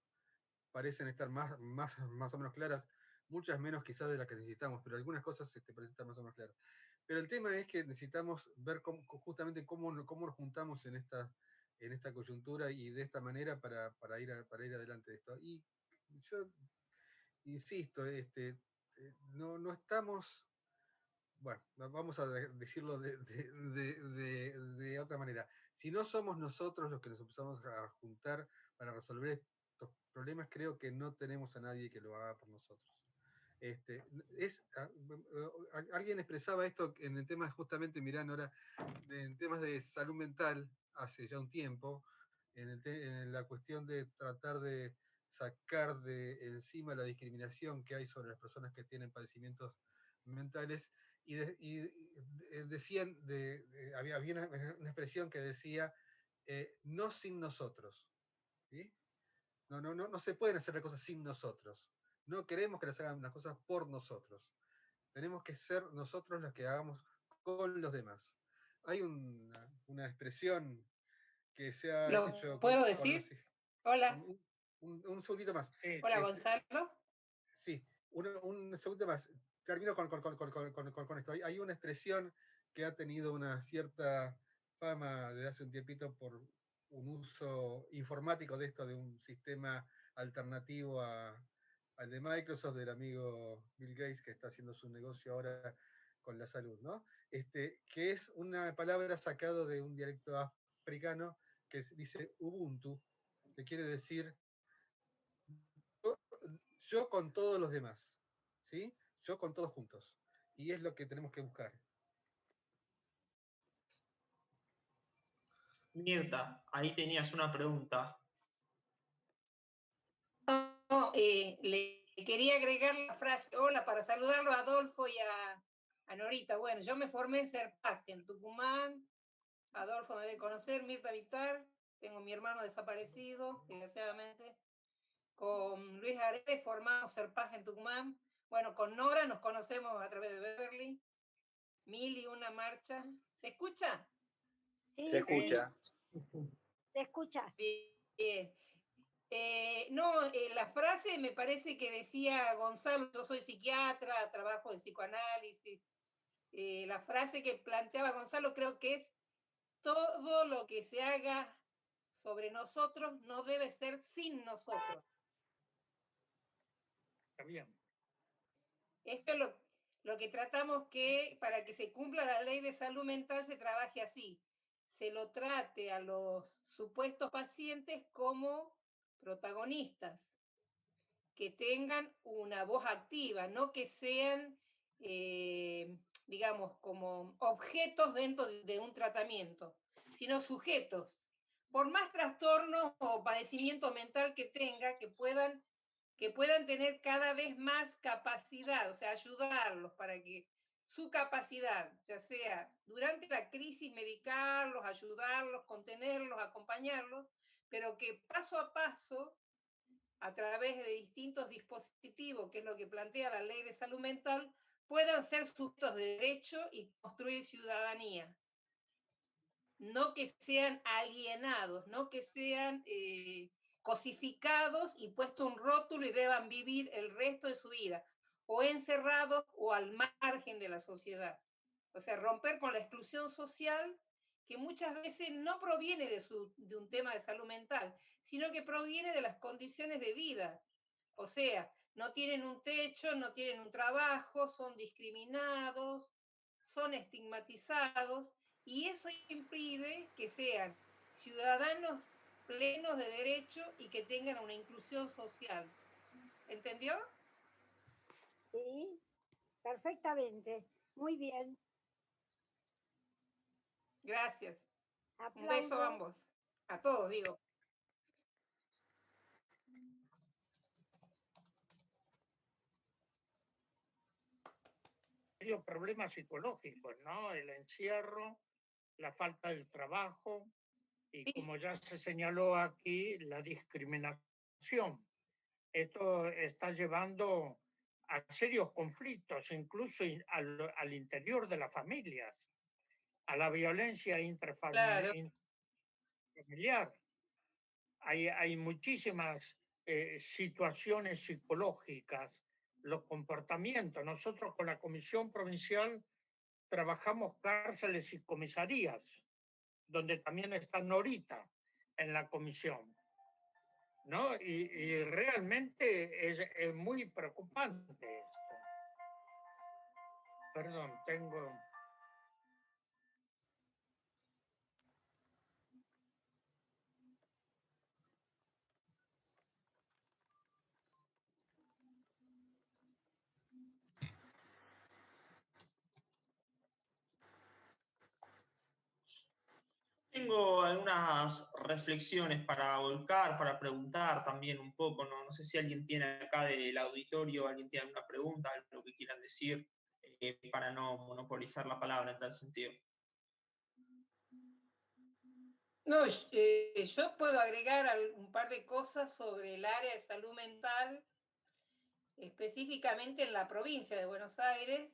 parecen estar más o menos claras, muchas menos quizás de las que necesitamos, pero algunas cosas parecen estar más o menos claras. Pero el tema es que necesitamos ver justamente cómo nos juntamos en esta coyuntura y de esta manera para ir adelante de esto. Y yo insisto, no estamos, bueno, vamos a decirlo de otra manera. Si no somos nosotros los que nos empezamos a juntar para resolver estos problemas, creo que no tenemos a nadie que lo haga por nosotros. Alguien expresaba esto en el tema, justamente, mirá, Nora, en temas de salud mental, hace ya un tiempo, en la cuestión de tratar de sacar de encima la discriminación que hay sobre las personas que tienen padecimientos mentales, y decían, había una expresión que decía, no sin nosotros, ¿sí? No se pueden hacer las cosas sin nosotros. No queremos que las hagan las cosas por nosotros. Tenemos que ser nosotros los que hagamos con los demás. Hay una expresión que se ha ¿Lo hecho puedo decir? Hola. Un segundito más. Hola, Gonzalo. Sí, un segundo más. Termino con esto. Hay una expresión que ha tenido una cierta fama desde hace un tiempito por un uso informático de esto, de un sistema alternativo al de Microsoft, del amigo Bill Gates, que está haciendo su negocio ahora con la salud, ¿no? Que es una palabra sacado de un dialecto africano que dice Ubuntu, que quiere decir yo con todos los demás, ¿sí? Yo con todos juntos. Y es lo que tenemos que buscar. Mirta, ahí tenías una pregunta. No, le quería agregar la frase, hola, para saludarlo a Adolfo y a Norita. Bueno, yo me formé en Serpaje, en Tucumán. Adolfo me debe conocer, Mirta Victar. Tengo mi hermano desaparecido, desgraciadamente. Con Luis Aredes formamos Serpaje en Tucumán. Bueno, con Nora nos conocemos a través de Beverly. 1001 marcha. ¿Se escucha? Sí, Se escucha. Sí. Se escucha. Bien. La frase me parece que decía Gonzalo, yo soy psiquiatra, trabajo en psicoanálisis. La frase que planteaba Gonzalo creo que es: todo lo que se haga sobre nosotros no debe ser sin nosotros. Está bien. Esto es lo que tratamos, que para que se cumpla la ley de salud mental se trabaje así. Se lo trate a los supuestos pacientes como protagonistas, que tengan una voz activa, no que sean, digamos, como objetos dentro de un tratamiento, sino sujetos. Por más trastorno o padecimiento mental que tenga, que puedan tener cada vez más capacidad, o sea, ayudarlos para que su capacidad, ya sea durante la crisis, medicarlos, ayudarlos, contenerlos, acompañarlos, pero que paso a paso, a través de distintos dispositivos, que es lo que plantea la ley de salud mental, puedan ser sujetos de derecho y construir ciudadanía. No que sean alienados, no que sean cosificados y puesto un rótulo y deban vivir el resto de su vida, o encerrados o al margen de la sociedad. O sea, romper con la exclusión social, que muchas veces no proviene de un tema de salud mental, sino que proviene de las condiciones de vida. O sea, no tienen un techo, no tienen un trabajo, son discriminados, son estigmatizados, y eso impide que sean ciudadanos plenos de derecho y que tengan una inclusión social. ¿Entendió? Sí, perfectamente. Muy bien. Gracias. Un Aplaudo. beso a ambos. A todos, digo. Varios problemas psicológicos, ¿no? El encierro, la falta del trabajo y, como ya se señaló aquí, la discriminación. Esto está llevando a serios conflictos, incluso al interior de las familias, a la violencia intrafamiliar. Claro. Hay muchísimas situaciones psicológicas, los comportamientos. Nosotros con la Comisión Provincial trabajamos cárceles y comisarías, donde también está Norita en la comisión, ¿no? Y realmente es muy preocupante esto. Perdón, tengo... Tengo algunas reflexiones para volcar, para preguntar también un poco, ¿no? No sé si alguien tiene acá del auditorio, alguien tiene alguna pregunta, algo que quieran decir, para no monopolizar la palabra en tal sentido. No, yo puedo agregar un par de cosas sobre el área de salud mental, específicamente en la provincia de Buenos Aires.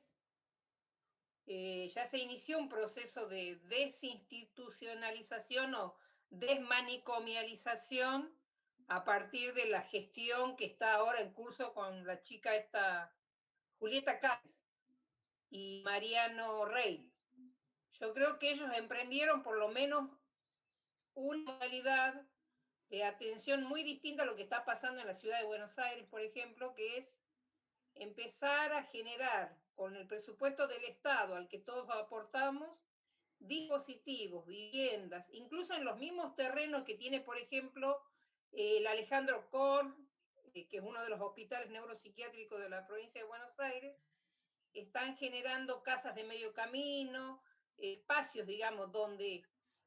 Ya se inició un proceso de desinstitucionalización o desmanicomialización a partir de la gestión que está ahora en curso con la chica esta, Julieta Cáceres y Mariano Rey. Yo creo que ellos emprendieron por lo menos una modalidad de atención muy distinta a lo que está pasando en la ciudad de Buenos Aires, por ejemplo, que es empezar a generar con el presupuesto del Estado al que todos aportamos dispositivos, viviendas, incluso en los mismos terrenos que tiene, por ejemplo, el Alejandro Korn, que es uno de los hospitales neuropsiquiátricos de la provincia de Buenos Aires, están generando casas de medio camino, espacios, digamos, donde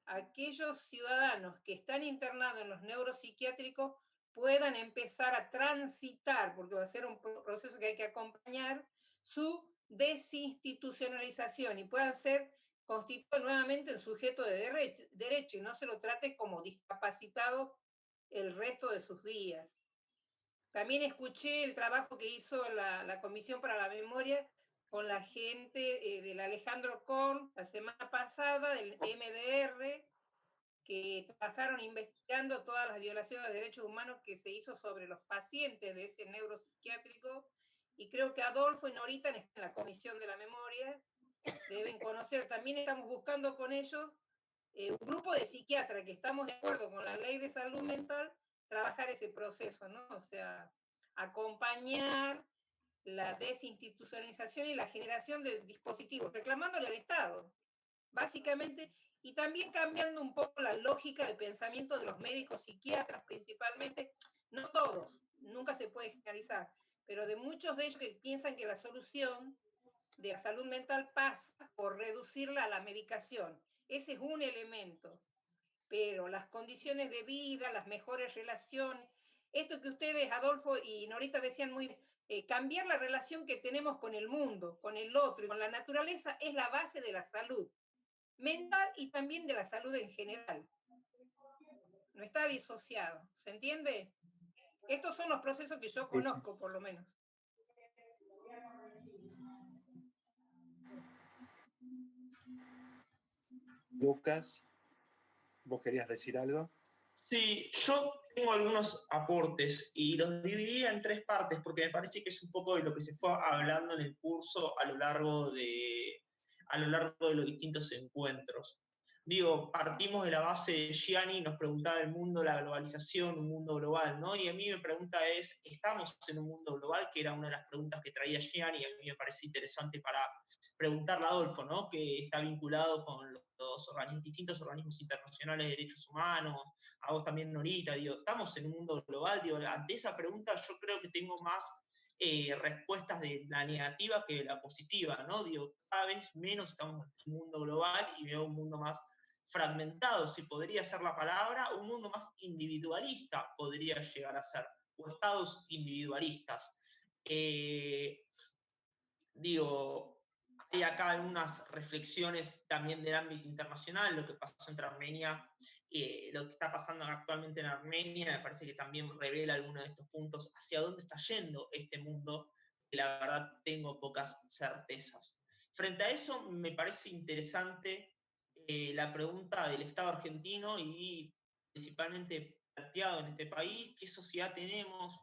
aquellos ciudadanos que están internados en los neuropsiquiátricos puedan empezar a transitar, porque va a ser un proceso que hay que acompañar, su desinstitucionalización y puedan ser constituidos nuevamente en sujeto de derecho y no se lo trate como discapacitados el resto de sus días. También escuché el trabajo que hizo la Comisión para la Memoria con la gente del Alejandro Korn la semana pasada, del MDR, que trabajaron investigando todas las violaciones de derechos humanos que se hizo sobre los pacientes de ese neuropsiquiátrico, y creo que Adolfo y Norita están en la Comisión de la Memoria, deben conocer. También estamos buscando con ellos un grupo de psiquiatras que estamos de acuerdo con la ley de salud mental, trabajar ese proceso, ¿no? O sea, acompañar la desinstitucionalización y la generación de dispositivos, reclamándole al Estado, básicamente, y también cambiando un poco la lógica de pensamiento de los médicos psiquiatras principalmente, no todos, nunca se puede generalizar, pero de muchos de ellos que piensan que la solución de la salud mental pasa por reducirla a la medicación. Ese es un elemento, pero las condiciones de vida, las mejores relaciones, esto que ustedes, Adolfo y Norita, decían muy bien, cambiar la relación que tenemos con el mundo, con el otro y con la naturaleza es la base de la salud mental y también de la salud en general. No está disociado, ¿se entiende? Estos son los procesos que yo conozco, por lo menos. Lucas, ¿vos querías decir algo? Sí, yo tengo algunos aportes y los dividía en tres partes porque me parece que es un poco de lo que se fue hablando en el curso a lo largo de los distintos encuentros. Digo, partimos de la base de Gianni, nos preguntaba el mundo, la globalización, un mundo global, ¿no? Y a mí mi pregunta es, ¿estamos en un mundo global? Que era una de las preguntas que traía Gianni, y a mí me parece interesante para preguntarle a Adolfo, ¿no? Que está vinculado con los distintos organismos internacionales de derechos humanos, a vos también, Norita, digo, ¿estamos en un mundo global? Digo, ante esa pregunta yo creo que tengo más respuestas de la negativa que de la positiva, ¿no? Digo, cada vez menos estamos en un mundo global y veo un mundo más fragmentado, si podría ser la palabra, un mundo más individualista podría llegar a ser, o estados individualistas. Digo, hay acá algunas reflexiones también del ámbito internacional, lo que pasó entre Armenia, lo que está pasando actualmente en Armenia, me parece que también revela algunos de estos puntos, hacia dónde está yendo este mundo, que la verdad tengo pocas certezas. Frente a eso, me parece interesante la pregunta del Estado argentino y principalmente planteado en este país, ¿qué sociedad tenemos?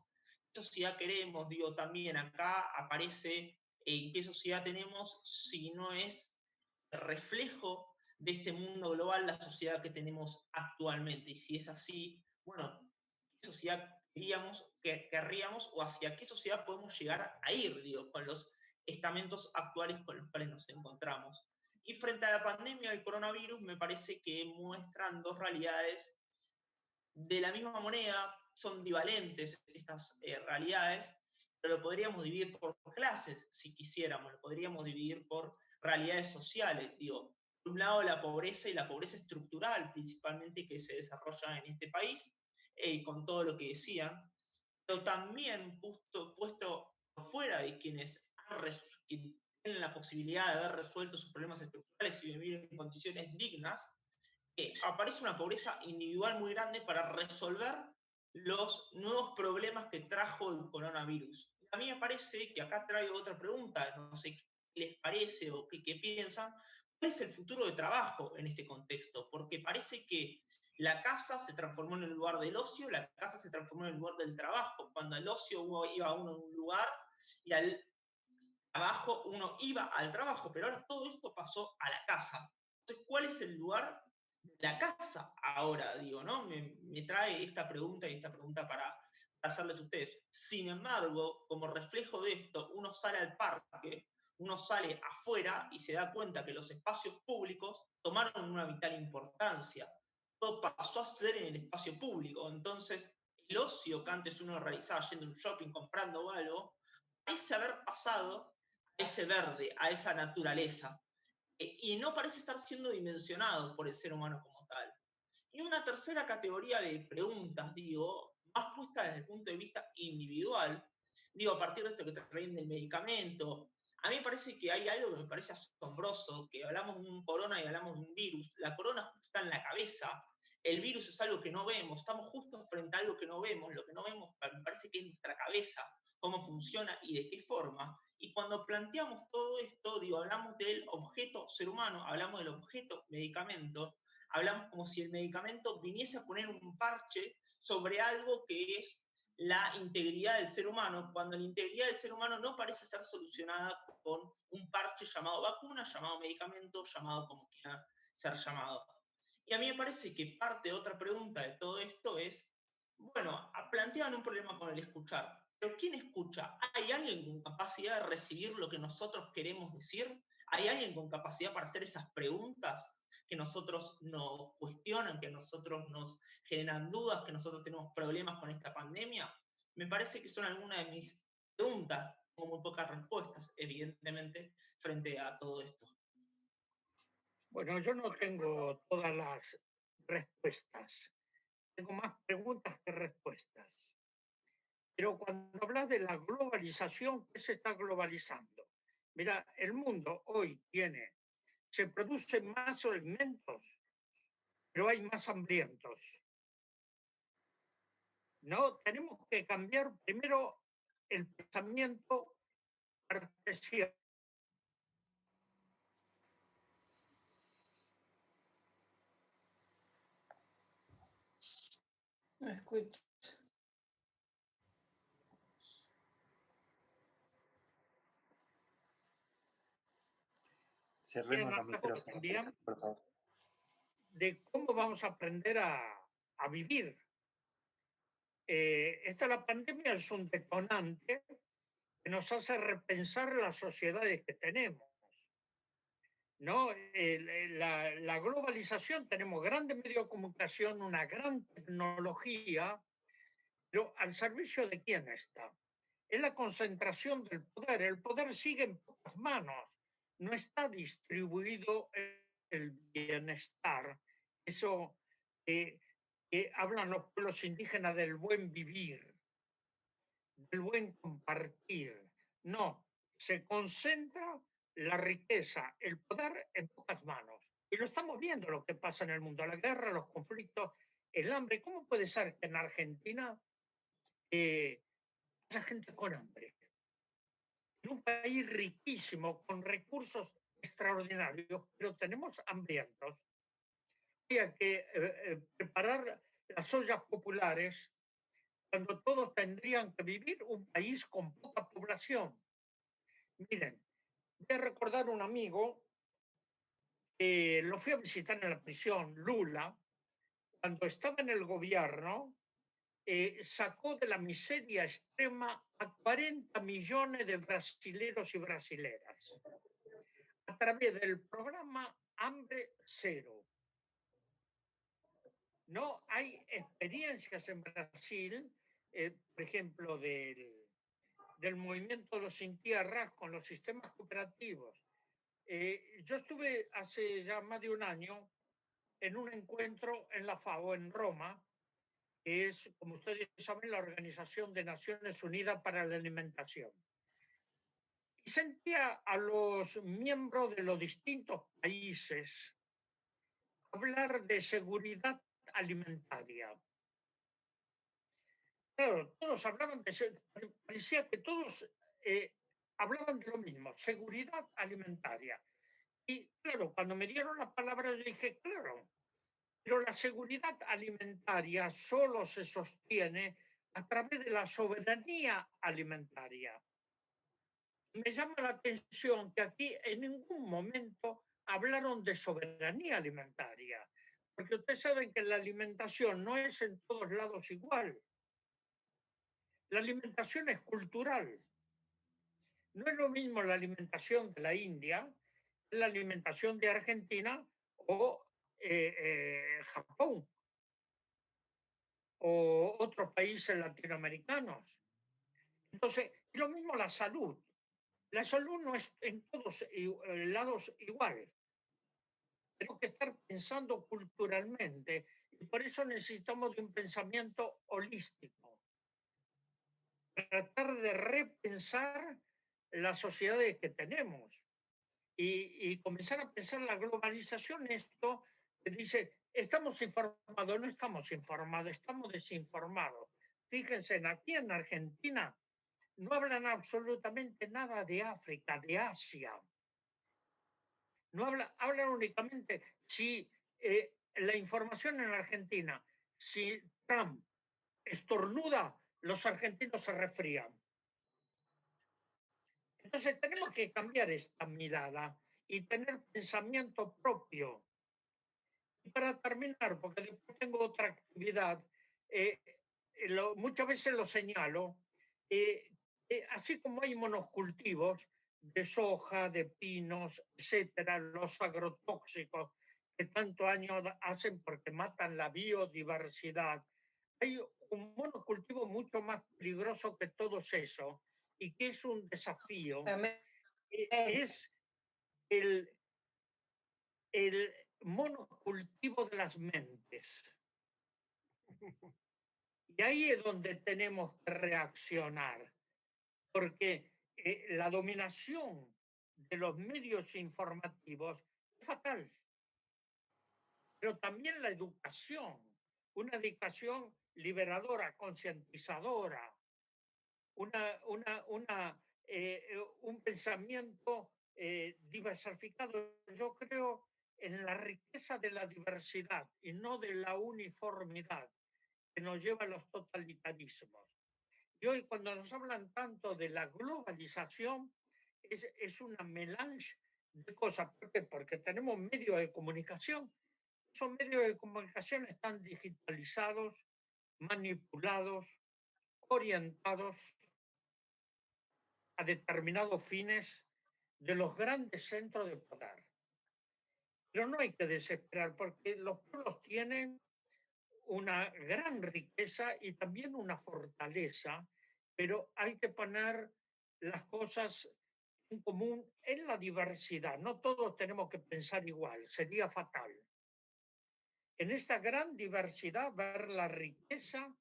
¿Qué sociedad queremos? Digo, también acá aparece qué sociedad tenemos si no es el reflejo de este mundo global, la sociedad que tenemos actualmente. Y si es así, bueno, ¿qué sociedad querríamos o hacia qué sociedad podemos llegar a ir, digo, con los estamentos actuales con los cuales nos encontramos? Y frente a la pandemia del coronavirus, me parece que muestran dos realidades de la misma moneda, son divalentes estas realidades, pero lo podríamos dividir por clases, si quisiéramos, lo podríamos dividir por realidades sociales, digo, por un lado la pobreza y la pobreza estructural, principalmente, que se desarrolla en este país, con todo lo que decían, pero también puesto fuera de quienes tienen la posibilidad de haber resuelto sus problemas estructurales y vivir en condiciones dignas, aparece una pobreza individual muy grande para resolver los nuevos problemas que trajo el coronavirus. A mí me parece que acá traigo otra pregunta, no sé qué les parece o qué piensan. ¿Cuál es el futuro de trabajo en este contexto? Porque parece que la casa se transformó en el lugar del ocio, la casa se transformó en el lugar del trabajo. Cuando al ocio iba uno a un lugar y al trabajo uno iba al trabajo, pero ahora todo esto pasó a la casa. Entonces, ¿cuál es el lugar de la casa ahora? Digo, ¿no? Me trae esta pregunta y esta pregunta para hacerles a ustedes. Sin embargo, como reflejo de esto, uno sale al parque, uno sale afuera y se da cuenta que los espacios públicos tomaron una vital importancia. Todo pasó a ser en el espacio público. Entonces, el ocio que antes uno realizaba yendo a un shopping, comprando algo, parece haber pasado a ese verde, a esa naturaleza. Y no parece estar siendo dimensionado por el ser humano como tal. Y una tercera categoría de preguntas, digo, más puesta desde el punto de vista individual, digo, a partir de esto que te traen del medicamento, a mí me parece que hay algo que me parece asombroso, que hablamos de un corona y hablamos de un virus. La corona justo está en la cabeza, el virus es algo que no vemos, estamos justo frente a algo que no vemos, lo que no vemos me parece que es nuestra cabeza, cómo funciona y de qué forma. Y cuando planteamos todo esto, digo, hablamos del objeto ser humano, hablamos del objeto medicamento, hablamos como si el medicamento viniese a poner un parche sobre algo que es la integridad del ser humano, cuando la integridad del ser humano no parece ser solucionada con un parche llamado vacuna, llamado medicamento, llamado como quiera ser llamado. Y a mí me parece que parte de otra pregunta de todo esto es, bueno, plantean un problema con el escuchar, pero ¿quién escucha? ¿Hay alguien con capacidad de recibir lo que nosotros queremos decir? ¿Hay alguien con capacidad para hacer esas preguntas que nosotros nos cuestionan, que nosotros nos generan dudas, que nosotros tenemos problemas con esta pandemia? Me parece que son algunas de mis preguntas, con muy pocas respuestas, evidentemente, frente a todo esto. Bueno, yo no tengo todas las respuestas. Tengo más preguntas que respuestas. Pero cuando hablas de la globalización, ¿qué se está globalizando? Mira, el mundo hoy se producen más alimentos, pero hay más hambrientos. No, tenemos que cambiar primero el pensamiento cartesiano. No escucho. Cerremos los micrófonos, por favor. de cómo vamos a aprender a vivir. La pandemia es un detonante que nos hace repensar las sociedades que tenemos, ¿no? La globalización, tenemos grandes medios de comunicación, una gran tecnología, pero ¿al servicio de quién está? Es la concentración del poder. El poder sigue en pocas manos, no está distribuido el bienestar. Eso hablan los pueblos indígenas del buen vivir, del buen compartir. No, se concentra la riqueza, el poder en pocas manos. Y lo estamos viendo lo que pasa en el mundo, la guerra, los conflictos, el hambre. ¿Cómo puede ser que en Argentina haya gente con hambre? En un país riquísimo, con recursos extraordinarios, pero tenemos hambrientos. Había que preparar las ollas populares cuando todos tendrían que vivir un país con poca población. Miren, voy a recordar un amigo que lo fui a visitar en la prisión, Lula, cuando estaba en el gobierno, sacó de la miseria extrema a 40 millones de brasileros y brasileras a través del programa Hambre Cero. No hay experiencias en Brasil, por ejemplo, del movimiento de los sin tierras con los sistemas cooperativos. Yo estuve hace ya más de un año en un encuentro en la FAO en Roma, que es, como ustedes saben, la Organización de Naciones Unidas para la Alimentación. Y sentía a los miembros de los distintos países hablar de seguridad alimentaria. Claro, todos hablaban parecía que todos hablaban de lo mismo, seguridad alimentaria. Y claro, cuando me dieron la palabra, yo dije, claro, pero la seguridad alimentaria solo se sostiene a través de la soberanía alimentaria. Me llama la atención que aquí en ningún momento hablaron de soberanía alimentaria, porque ustedes saben que la alimentación no es en todos lados igual. La alimentación es cultural. No es lo mismo la alimentación de la India, la alimentación de Argentina o Japón o otros países latinoamericanos. Entonces, lo mismo la salud. La salud no es en todos lados igual. Tenemos que estar pensando culturalmente y por eso necesitamos de un pensamiento holístico. Tratar de repensar las sociedades que tenemos y comenzar a pensar la globalización. Esto que dice, estamos informados, no estamos informados, estamos desinformados. Fíjense, aquí en Argentina no hablan absolutamente nada de África, de Asia. No hablan únicamente si la información en Argentina, si Trump estornuda, los argentinos se resfrían. Entonces tenemos que cambiar esta mirada y tener pensamiento propio. Y para terminar, porque después tengo otra actividad, muchas veces lo señalo, así como hay monocultivos de soja, de pinos, etcétera, los agrotóxicos que tanto daño hacen porque matan la biodiversidad, hay un monocultivo mucho más peligroso que todos eso y que es un desafío. Es el monocultivo de las mentes. Y ahí es donde tenemos que reaccionar, porque la dominación de los medios informativos es fatal. Pero también la educación, una educación liberadora, concientizadora, un pensamiento diversificado. Yo creo en la riqueza de la diversidad y no de la uniformidad que nos lleva a los totalitarismos. Y hoy cuando nos hablan tanto de la globalización, es una melange de cosas. ¿Por qué? Porque tenemos medios de comunicación Esos medios de comunicación están digitalizados, manipulados, orientados a determinados fines de los grandes centros de poder. Pero no hay que desesperar, porque los pueblos tienen una gran riqueza y también una fortaleza, pero hay que poner las cosas en común en la diversidad. No todos tenemos que pensar igual, sería fatal. En esta gran diversidad ver la riqueza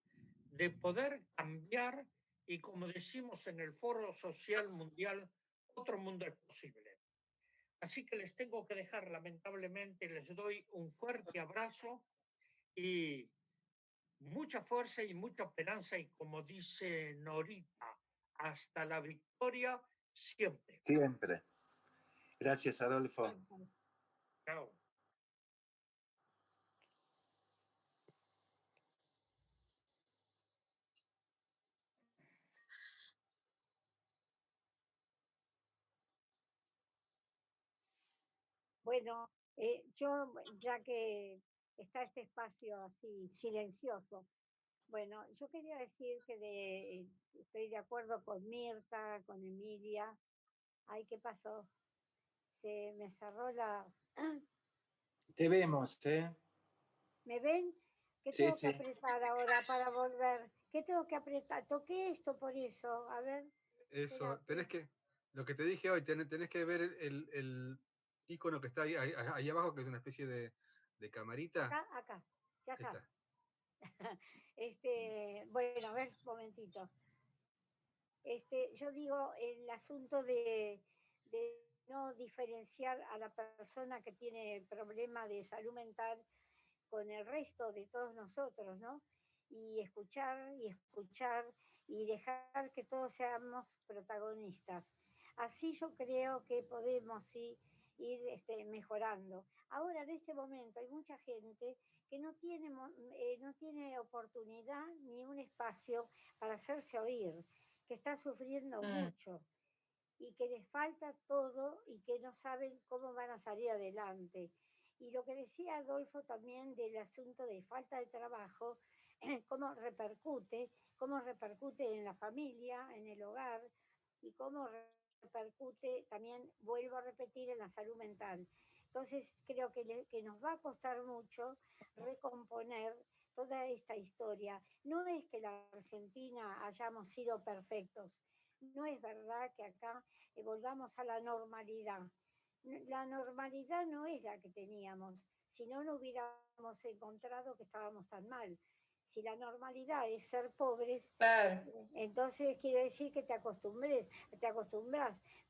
de poder cambiar y, como decimos en el Foro Social Mundial, otro mundo es posible. Así que les tengo que dejar, lamentablemente, les doy un fuerte abrazo y mucha fuerza y mucha esperanza, y como dice Norita, hasta la victoria siempre. Siempre. Gracias, Adolfo. Chao. Bueno, yo, ya que está este espacio así silencioso, bueno, yo quería decir que estoy de acuerdo con Mirta, con Emilia. Ay, ¿qué pasó? Se me cerró la... Te vemos, ¿eh? ¿Me ven? ¿Qué Sí, tengo que sí. apretar ahora para volver? ¿Qué tengo que apretar? Toqué esto por eso. A ver. Eso, espérate. lo que te dije hoy, tenés que ver el icono que está ahí abajo, que es una especie de camarita. Acá, ya Ahí está. está. Bueno, a ver, un momentito. Yo digo el asunto de no diferenciar a la persona que tiene problema de salud mental con el resto de todos nosotros, ¿no? Y escuchar y dejar que todos seamos protagonistas. Así yo creo que podemos, sí, ir mejorando. Ahora, en este momento, hay mucha gente que no tiene oportunidad ni un espacio para hacerse oír, que está sufriendo mucho y que les falta todo y que no saben cómo van a salir adelante. Y lo que decía Adolfo también del asunto de falta de trabajo, cómo repercute en la familia, en el hogar, y cómo repercute también, vuelvo a repetir, en la salud mental. Entonces creo que nos va a costar mucho recomponer toda esta historia. No es que la Argentina hayamos sido perfectos, no es verdad que acá volvamos a la normalidad. La normalidad no es la que teníamos, si no, no hubiéramos encontrado que estábamos tan mal. Si la normalidad es ser pobres, Claro. entonces quiere decir que te acostumbras.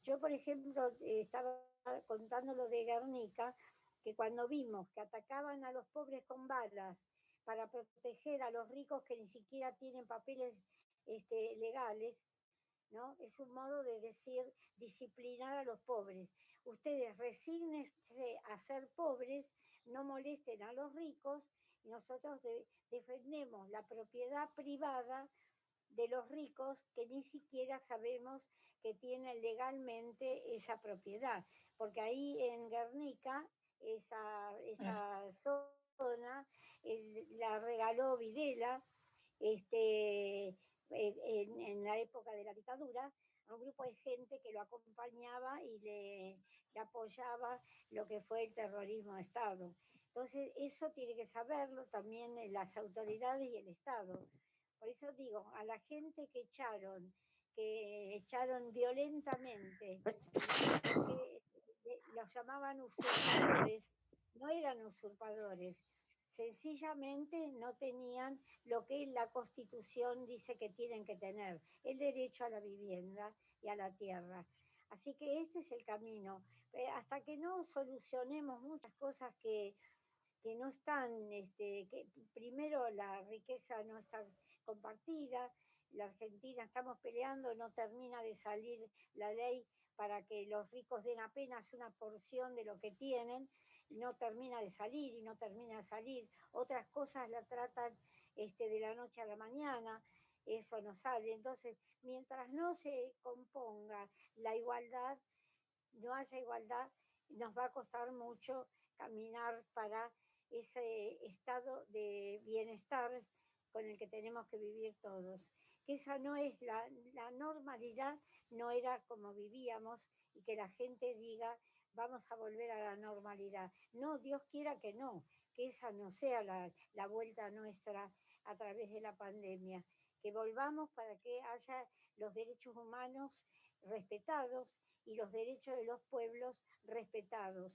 Yo, por ejemplo, estaba contando lo de Guernica, que cuando vimos que atacaban a los pobres con balas para proteger a los ricos que ni siquiera tienen papeles legales, ¿no? Es un modo de decir disciplinar a los pobres. Ustedes resígnense a ser pobres, no molesten a los ricos, y nosotros defendemos la propiedad privada de los ricos que ni siquiera sabemos que tienen legalmente esa propiedad, porque ahí en Guernica, esa zona la regaló Videla, en la época de la dictadura, a un grupo de gente que lo acompañaba y le apoyaba lo que fue el terrorismo de Estado. Entonces, eso tiene que saberlo también las autoridades y el Estado. Por eso digo, a la gente que echaron violentamente, porque los llamaban usurpadores, no eran usurpadores, sencillamente no tenían lo que la Constitución dice que tienen que tener, el derecho a la vivienda y a la tierra. Así que este es el camino. Hasta que no solucionemos muchas cosas que no están, que primero la riqueza no está compartida, la Argentina estamos peleando, no termina de salir la ley para que los ricos den apenas una porción de lo que tienen, no termina de salir y no termina de salir. Otras cosas la tratan de la noche a la mañana, eso no sale. Entonces, mientras no se componga la igualdad, no haya igualdad, nos va a costar mucho caminar para ese estado de bienestar con el que tenemos que vivir todos. Que esa no es la normalidad, no era como vivíamos y que la gente diga vamos a volver a la normalidad. No, Dios quiera que no, que esa no sea la vuelta nuestra a través de la pandemia, que volvamos para que haya los derechos humanos respetados y los derechos de los pueblos respetados.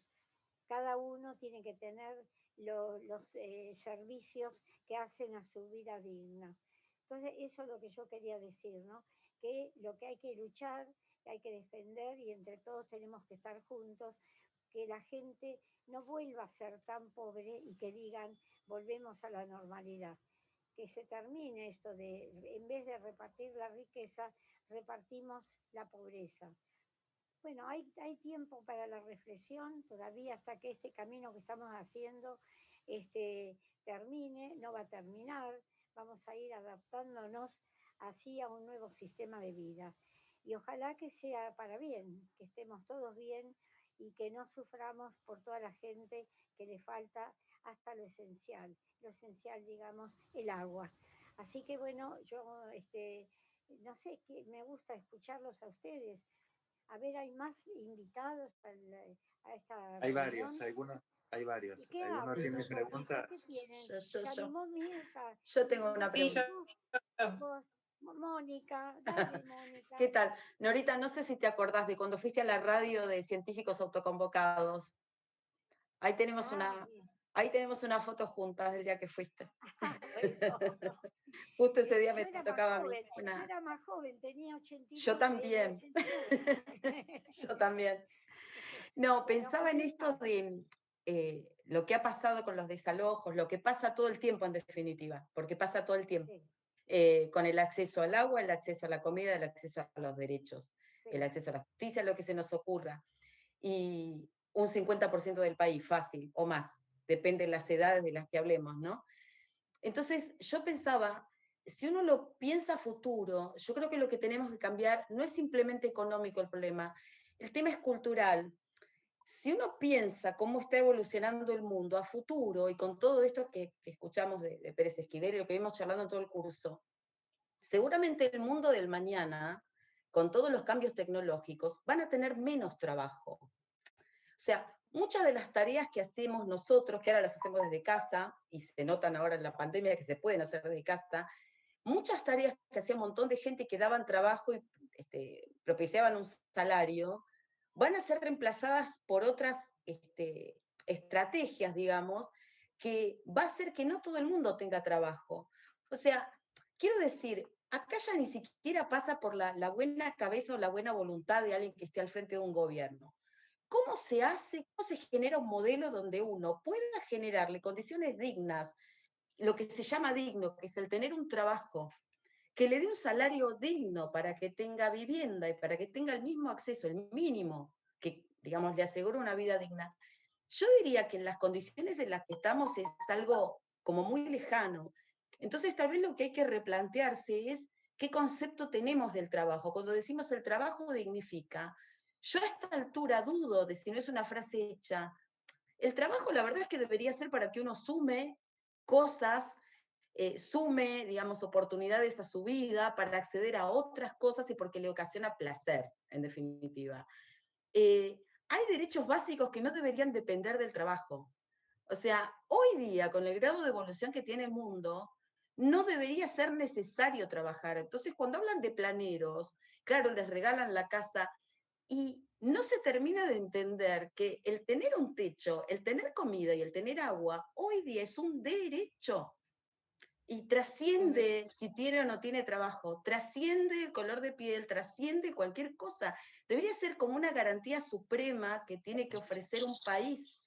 Cada uno tiene que tener los servicios que hacen a su vida digna. Entonces, eso es lo que yo quería decir, ¿no? Que lo que hay que luchar, que hay que defender y entre todos tenemos que estar juntos, que la gente no vuelva a ser tan pobre y que digan, volvemos a la normalidad. Que se termine esto de, en vez de repartir la riqueza, repartimos la pobreza. Bueno, hay tiempo para la reflexión, todavía hasta que este camino que estamos haciendo termine, no va a terminar, vamos a ir adaptándonos así a un nuevo sistema de vida. Y ojalá que sea para bien, que estemos todos bien y que no suframos por toda la gente que le falta hasta lo esencial, digamos, el agua. Así que bueno, yo no sé, me gusta escucharlos a ustedes. A ver, ¿hay más invitados a esta Hay reunión? varios, hay varios. ¿Y qué ¿Alguno hablan tiene los preguntas? ¿Qué tienen? Yo. Se animó Mirta. Yo tengo una pregunta. Vos, Mónica, dale, Mónica. ¿Qué tal? Norita, no sé si te acordás de cuando fuiste a la radio de científicos autoconvocados. Ahí tenemos ahí tenemos una foto juntas del día que fuiste. Bueno. Justo ese día me tocaba a mí. Yo era más joven, tenía 89. Yo también. Yo también. No, pensaba en esto de lo que ha pasado con los desalojos, lo que pasa todo el tiempo en definitiva, porque pasa todo el tiempo. Sí. Con el acceso al agua, el acceso a la comida, el acceso a los derechos, sí, el acceso a la justicia, lo que se nos ocurra. Y un 50% del país, fácil, o más, depende de las edades de las que hablemos, ¿no? Entonces, yo pensaba, si uno lo piensa a futuro, yo creo que lo que tenemos que cambiar no es simplemente económico el problema, el tema es cultural. Si uno piensa cómo está evolucionando el mundo a futuro y con todo esto que escuchamos de Pérez Esquivel y lo que vimos charlando en todo el curso, seguramente el mundo del mañana, con todos los cambios tecnológicos, van a tener menos trabajo. O sea, muchas de las tareas que hacemos nosotros, que ahora las hacemos desde casa, y se notan ahora en la pandemia que se pueden hacer desde casa, muchas tareas que hacía un montón de gente que daban trabajo y propiciaban un salario, van a ser reemplazadas por otras estrategias, digamos, que va a hacer que no todo el mundo tenga trabajo. O sea, quiero decir, acá ya ni siquiera pasa por la buena cabeza o la buena voluntad de alguien que esté al frente de un gobierno. ¿Cómo se hace, cómo se genera un modelo donde uno pueda generarle condiciones dignas, lo que se llama digno, que es el tener un trabajo, que le dé un salario digno para que tenga vivienda y para que tenga el mismo acceso, el mínimo, que, digamos, le asegura una vida digna? Yo diría que en las condiciones en las que estamos es algo como muy lejano. Entonces, tal vez lo que hay que replantearse es qué concepto tenemos del trabajo. Cuando decimos el trabajo dignifica, yo a esta altura dudo de si no es una frase hecha. El trabajo, la verdad es que debería ser para que uno sume cosas, sume, digamos, oportunidades a su vida para acceder a otras cosas y porque le ocasiona placer, en definitiva. Hay derechos básicos que no deberían depender del trabajo. O sea, hoy día, con el grado de evolución que tiene el mundo, no debería ser necesario trabajar. Entonces, cuando hablan de planeros, claro, les regalan la casa y no se termina de entender que el tener un techo, el tener comida y el tener agua, hoy día es un derecho. Y trasciende si tiene o no tiene trabajo, trasciende el color de piel, trasciende cualquier cosa. Debería ser como una garantía suprema que tiene que ofrecer un país.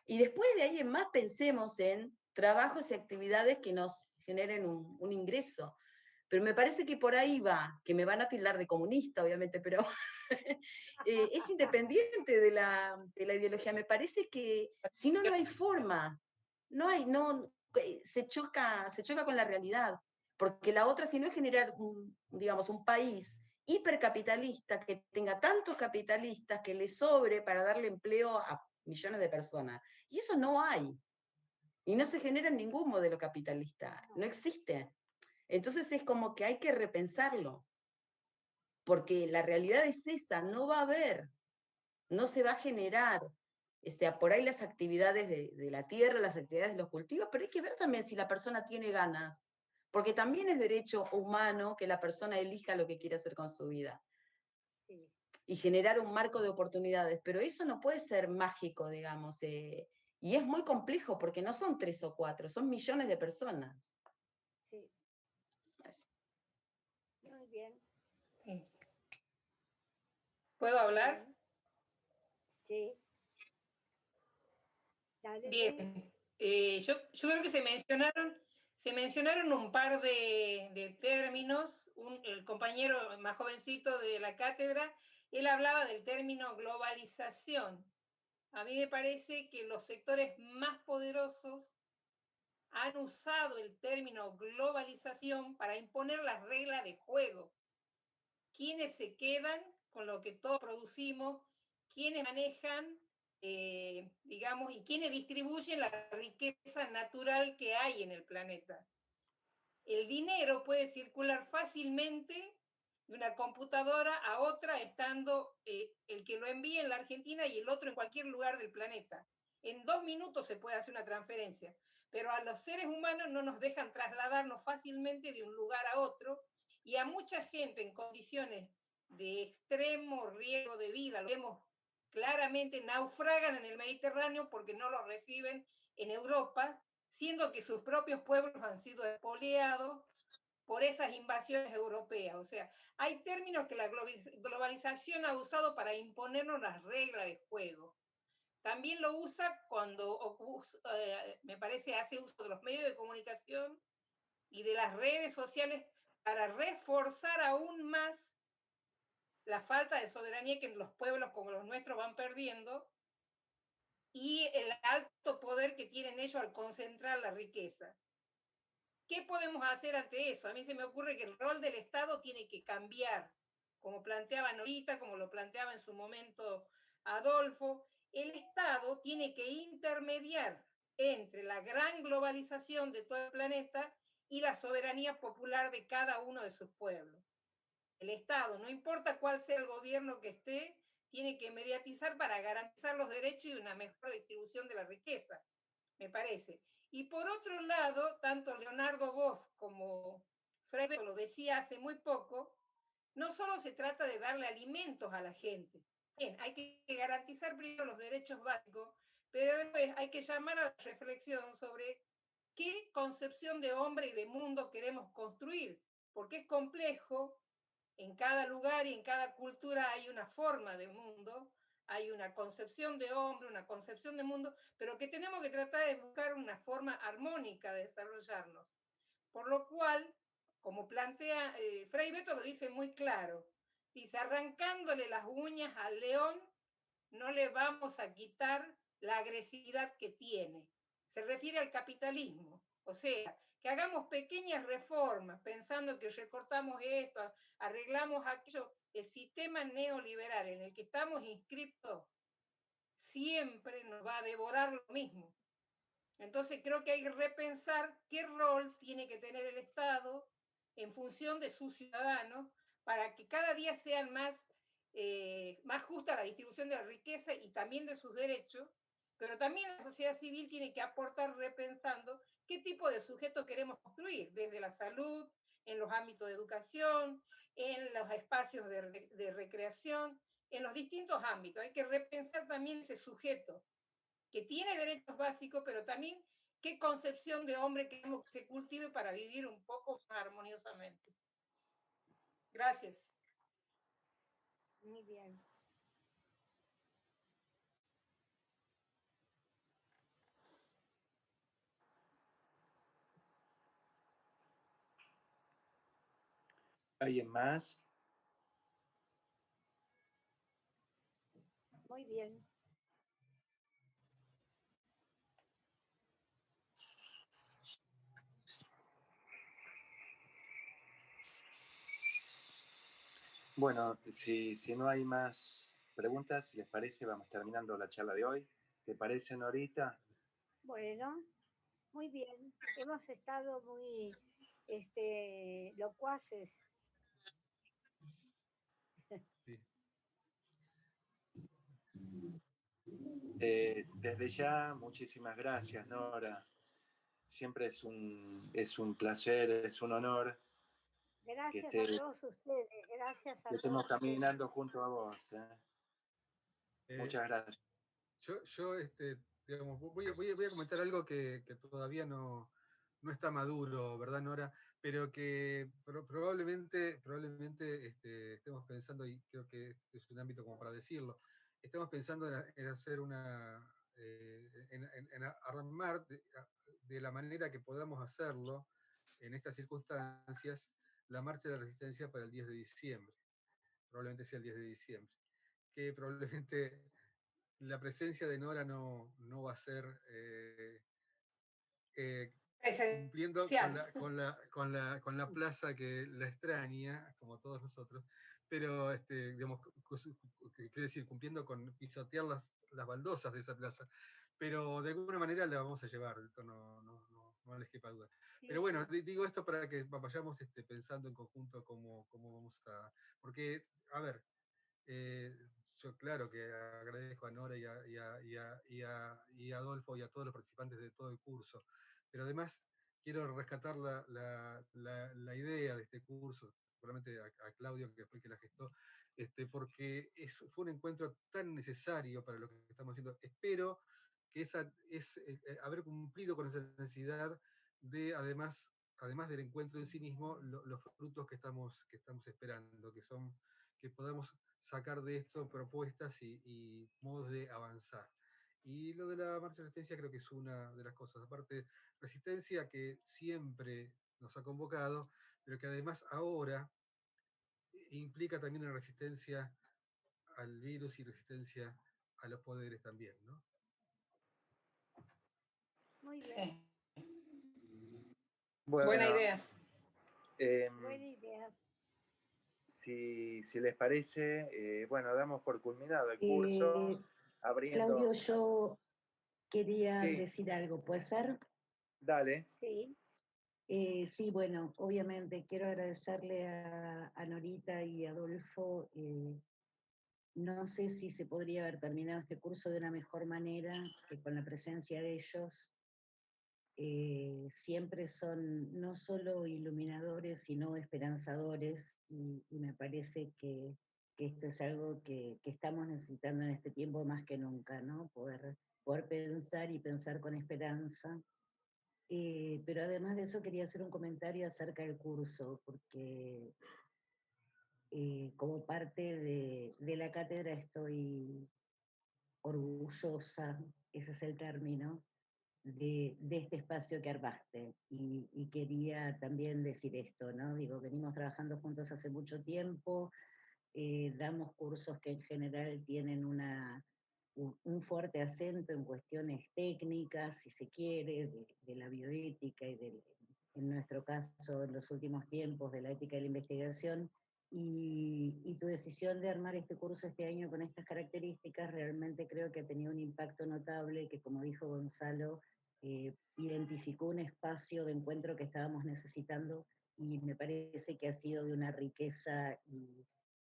Y después de ahí en más pensemos en trabajos y actividades que nos generen un ingreso. Pero me parece que por ahí va, que me van a tildar de comunista, obviamente, pero es independiente de la ideología. Me parece que si no, no hay forma. Se choca con la realidad. Porque la otra, si no es generar, digamos, un país hipercapitalista, que tenga tantos capitalistas que le sobre para darle empleo a millones de personas. Y eso no hay. Y no se genera en ningún modelo capitalista, no existe. Entonces es como que hay que repensarlo, porque la realidad es esa, no va a haber, no se va a generar. O sea, por ahí las actividades de la tierra, las actividades de los cultivos, pero hay que ver también si la persona tiene ganas, porque también es derecho humano que la persona elija lo que quiere hacer con su vida. Sí. Y generar un marco de oportunidades, pero eso no puede ser mágico, digamos, y es muy complejo porque no son 3 o 4, son millones de personas. Sí. Muy bien. Sí. ¿Puedo hablar? Sí. Dale. Bien. Yo creo que se mencionaron un par de términos. El compañero más jovencito de la cátedra, él hablaba del término globalización. A mí me parece que los sectores más poderosos han usado el término globalización para imponer las reglas de juego. ¿Quiénes se quedan con lo que todos producimos? ¿Quiénes manejan, digamos, y quiénes distribuyen la riqueza natural que hay en el planeta? El dinero puede circular fácilmente de una computadora a otra, estando el que lo envía en la Argentina y el otro en cualquier lugar del planeta. En 2 minutos se puede hacer una transferencia, pero a los seres humanos no nos dejan trasladarnos fácilmente de un lugar a otro, y a mucha gente en condiciones de extremo riesgo de vida, lo vemos claramente, naufragan en el Mediterráneo porque no lo reciben en Europa, siendo que sus propios pueblos han sido expoliados por esas invasiones europeas. O sea, hay términos que la globalización ha usado para imponernos las reglas de juego. También lo usa cuando, me parece, hace uso de los medios de comunicación y de las redes sociales para reforzar aún más la falta de soberanía que los pueblos como los nuestros van perdiendo, y el alto poder que tienen ellos al concentrar la riqueza. ¿Qué podemos hacer ante eso? A mí se me ocurre que el rol del Estado tiene que cambiar, como planteaba Norita, como lo planteaba en su momento Adolfo. El Estado tiene que intermediar entre la gran globalización de todo el planeta y la soberanía popular de cada uno de sus pueblos. El Estado, no importa cuál sea el gobierno que esté, tiene que mediatizar para garantizar los derechos y una mejor distribución de la riqueza, me parece. Y por otro lado, tanto Leonardo Boff como Frei lo decía hace muy poco, no solo se trata de darle alimentos a la gente. Bien, hay que garantizar primero los derechos básicos, pero después hay que llamar a la reflexión sobre qué concepción de hombre y de mundo queremos construir, porque es complejo. En cada lugar y en cada cultura hay una forma de mundo, hay una concepción de hombre, una concepción de mundo, pero que tenemos que tratar de buscar una forma armónica de desarrollarnos. Por lo cual, como plantea Frei Beto, lo dice muy claro, dice, arrancándole las uñas al león, no le vamos a quitar la agresividad que tiene. Se refiere al capitalismo, o sea, que hagamos pequeñas reformas pensando que recortamos esto, arreglamos aquello. El sistema neoliberal en el que estamos inscritos siempre nos va a devorar lo mismo. Entonces creo que hay que repensar qué rol tiene que tener el Estado en función de sus ciudadanos para que cada día sean más justa la distribución de la riqueza y también de sus derechos, pero también la sociedad civil tiene que aportar repensando qué tipo de sujeto queremos construir, desde la salud, en los ámbitos de educación, en los espacios de recreación, en los distintos ámbitos. Hay que repensar también ese sujeto que tiene derechos básicos, pero también qué concepción de hombre queremos que se cultive para vivir un poco más armoniosamente. Gracias. Muy bien. ¿Alguien más? Muy bien. Bueno, si no hay más preguntas, si les parece, vamos terminando la charla de hoy. ¿Te parece, Norita? Bueno, Muy bien, hemos estado muy locuaces. Sí. Desde ya, muchísimas gracias, Nora. Siempre es un placer, es un honor Gracias que a todos ustedes, gracias a estemos todos ustedes. caminando junto a vos. Muchas gracias. Yo digamos, voy a comentar algo que todavía no está maduro, ¿verdad, Nora? Pero que probablemente estemos pensando, y creo que es un ámbito como para decirlo, estamos pensando en hacer en armar de la manera que podamos hacerlo en estas circunstancias la marcha de la resistencia para el 10 de diciembre. Probablemente sea el 10 de diciembre. Que probablemente la presencia de Nora no va a ser cumpliendo con la plaza que la extraña, como todos nosotros, pero digamos, quiero decir, cumpliendo con pisotear las baldosas de esa plaza, pero de alguna manera la vamos a llevar, esto no les quepa duda. Pero bueno, digo esto para que vayamos pensando en conjunto cómo vamos a... Porque, a ver, yo claro que agradezco a Nora y a Adolfo y a todos los participantes de todo el curso, pero además quiero rescatar la idea de este curso, seguramente a Claudio, que fue el que la gestó, porque fue un encuentro tan necesario para lo que estamos haciendo. Espero que haber cumplido con esa necesidad de, además del encuentro en sí mismo, los frutos que estamos esperando, que podamos sacar de esto propuestas y modos de avanzar. Y lo de la marcha de resistencia creo que es una de las cosas. Aparte, resistencia que siempre nos ha convocado, pero que además ahora implica también una resistencia al virus y resistencia a los poderes también, ¿no? Muy bien. Bueno, buena idea. Buena idea. Si les parece, bueno, damos por culminado el curso, abriendo... Claudio, yo quería Sí. decir algo, ¿puede ser? Dale. Sí. Sí, bueno, obviamente quiero agradecerle a Norita y a Adolfo. No sé si se podría haber terminado este curso de una mejor manera que con la presencia de ellos. Siempre son no solo iluminadores, sino esperanzadores, y me parece que esto es algo que estamos necesitando en este tiempo más que nunca, ¿no? Poder pensar y pensar con esperanza. Pero además de eso quería hacer un comentario acerca del curso, porque como parte de la cátedra estoy orgullosa, ese es el término, de este espacio que armaste. Y quería también decir esto, ¿no? Digo, venimos trabajando juntos hace mucho tiempo, damos cursos que en general tienen un fuerte acento en cuestiones técnicas, si se quiere, de la bioética y en nuestro caso, en los últimos tiempos, de la ética de la investigación. Y tu decisión de armar este curso este año con estas características realmente creo que ha tenido un impacto notable, que como dijo Gonzalo, identificó un espacio de encuentro que estábamos necesitando, y me parece que ha sido de una riqueza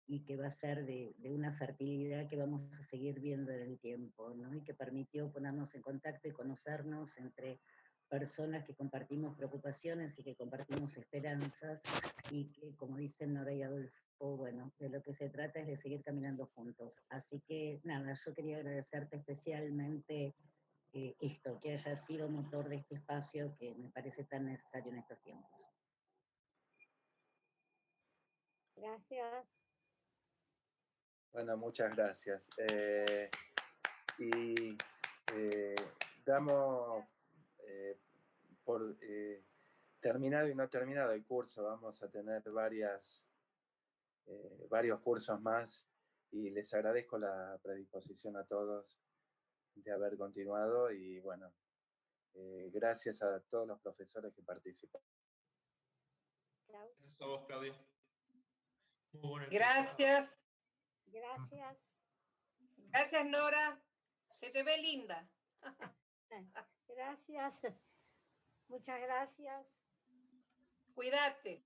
y que va a ser de una fertilidad que vamos a seguir viendo en el tiempo, ¿no? Y que permitió ponernos en contacto y conocernos entre personas que compartimos preocupaciones y que compartimos esperanzas, y que, como dicen Nora y Adolfo, bueno, de lo que se trata es de seguir caminando juntos. Así que nada, yo quería agradecerte especialmente esto, que haya sido motor de este espacio que me parece tan necesario en estos tiempos. Gracias. Bueno, muchas gracias. Y damos por terminado y no terminado el curso. Vamos a tener varios cursos más, y les agradezco la predisposición a todos de haber continuado, y bueno, gracias a todos los profesores que participaron. Gracias a vos, Claudio. Muy bueno el Gracias. curso. Gracias. Gracias, Nora. Se te ve linda. Gracias. Muchas gracias. Cuídate.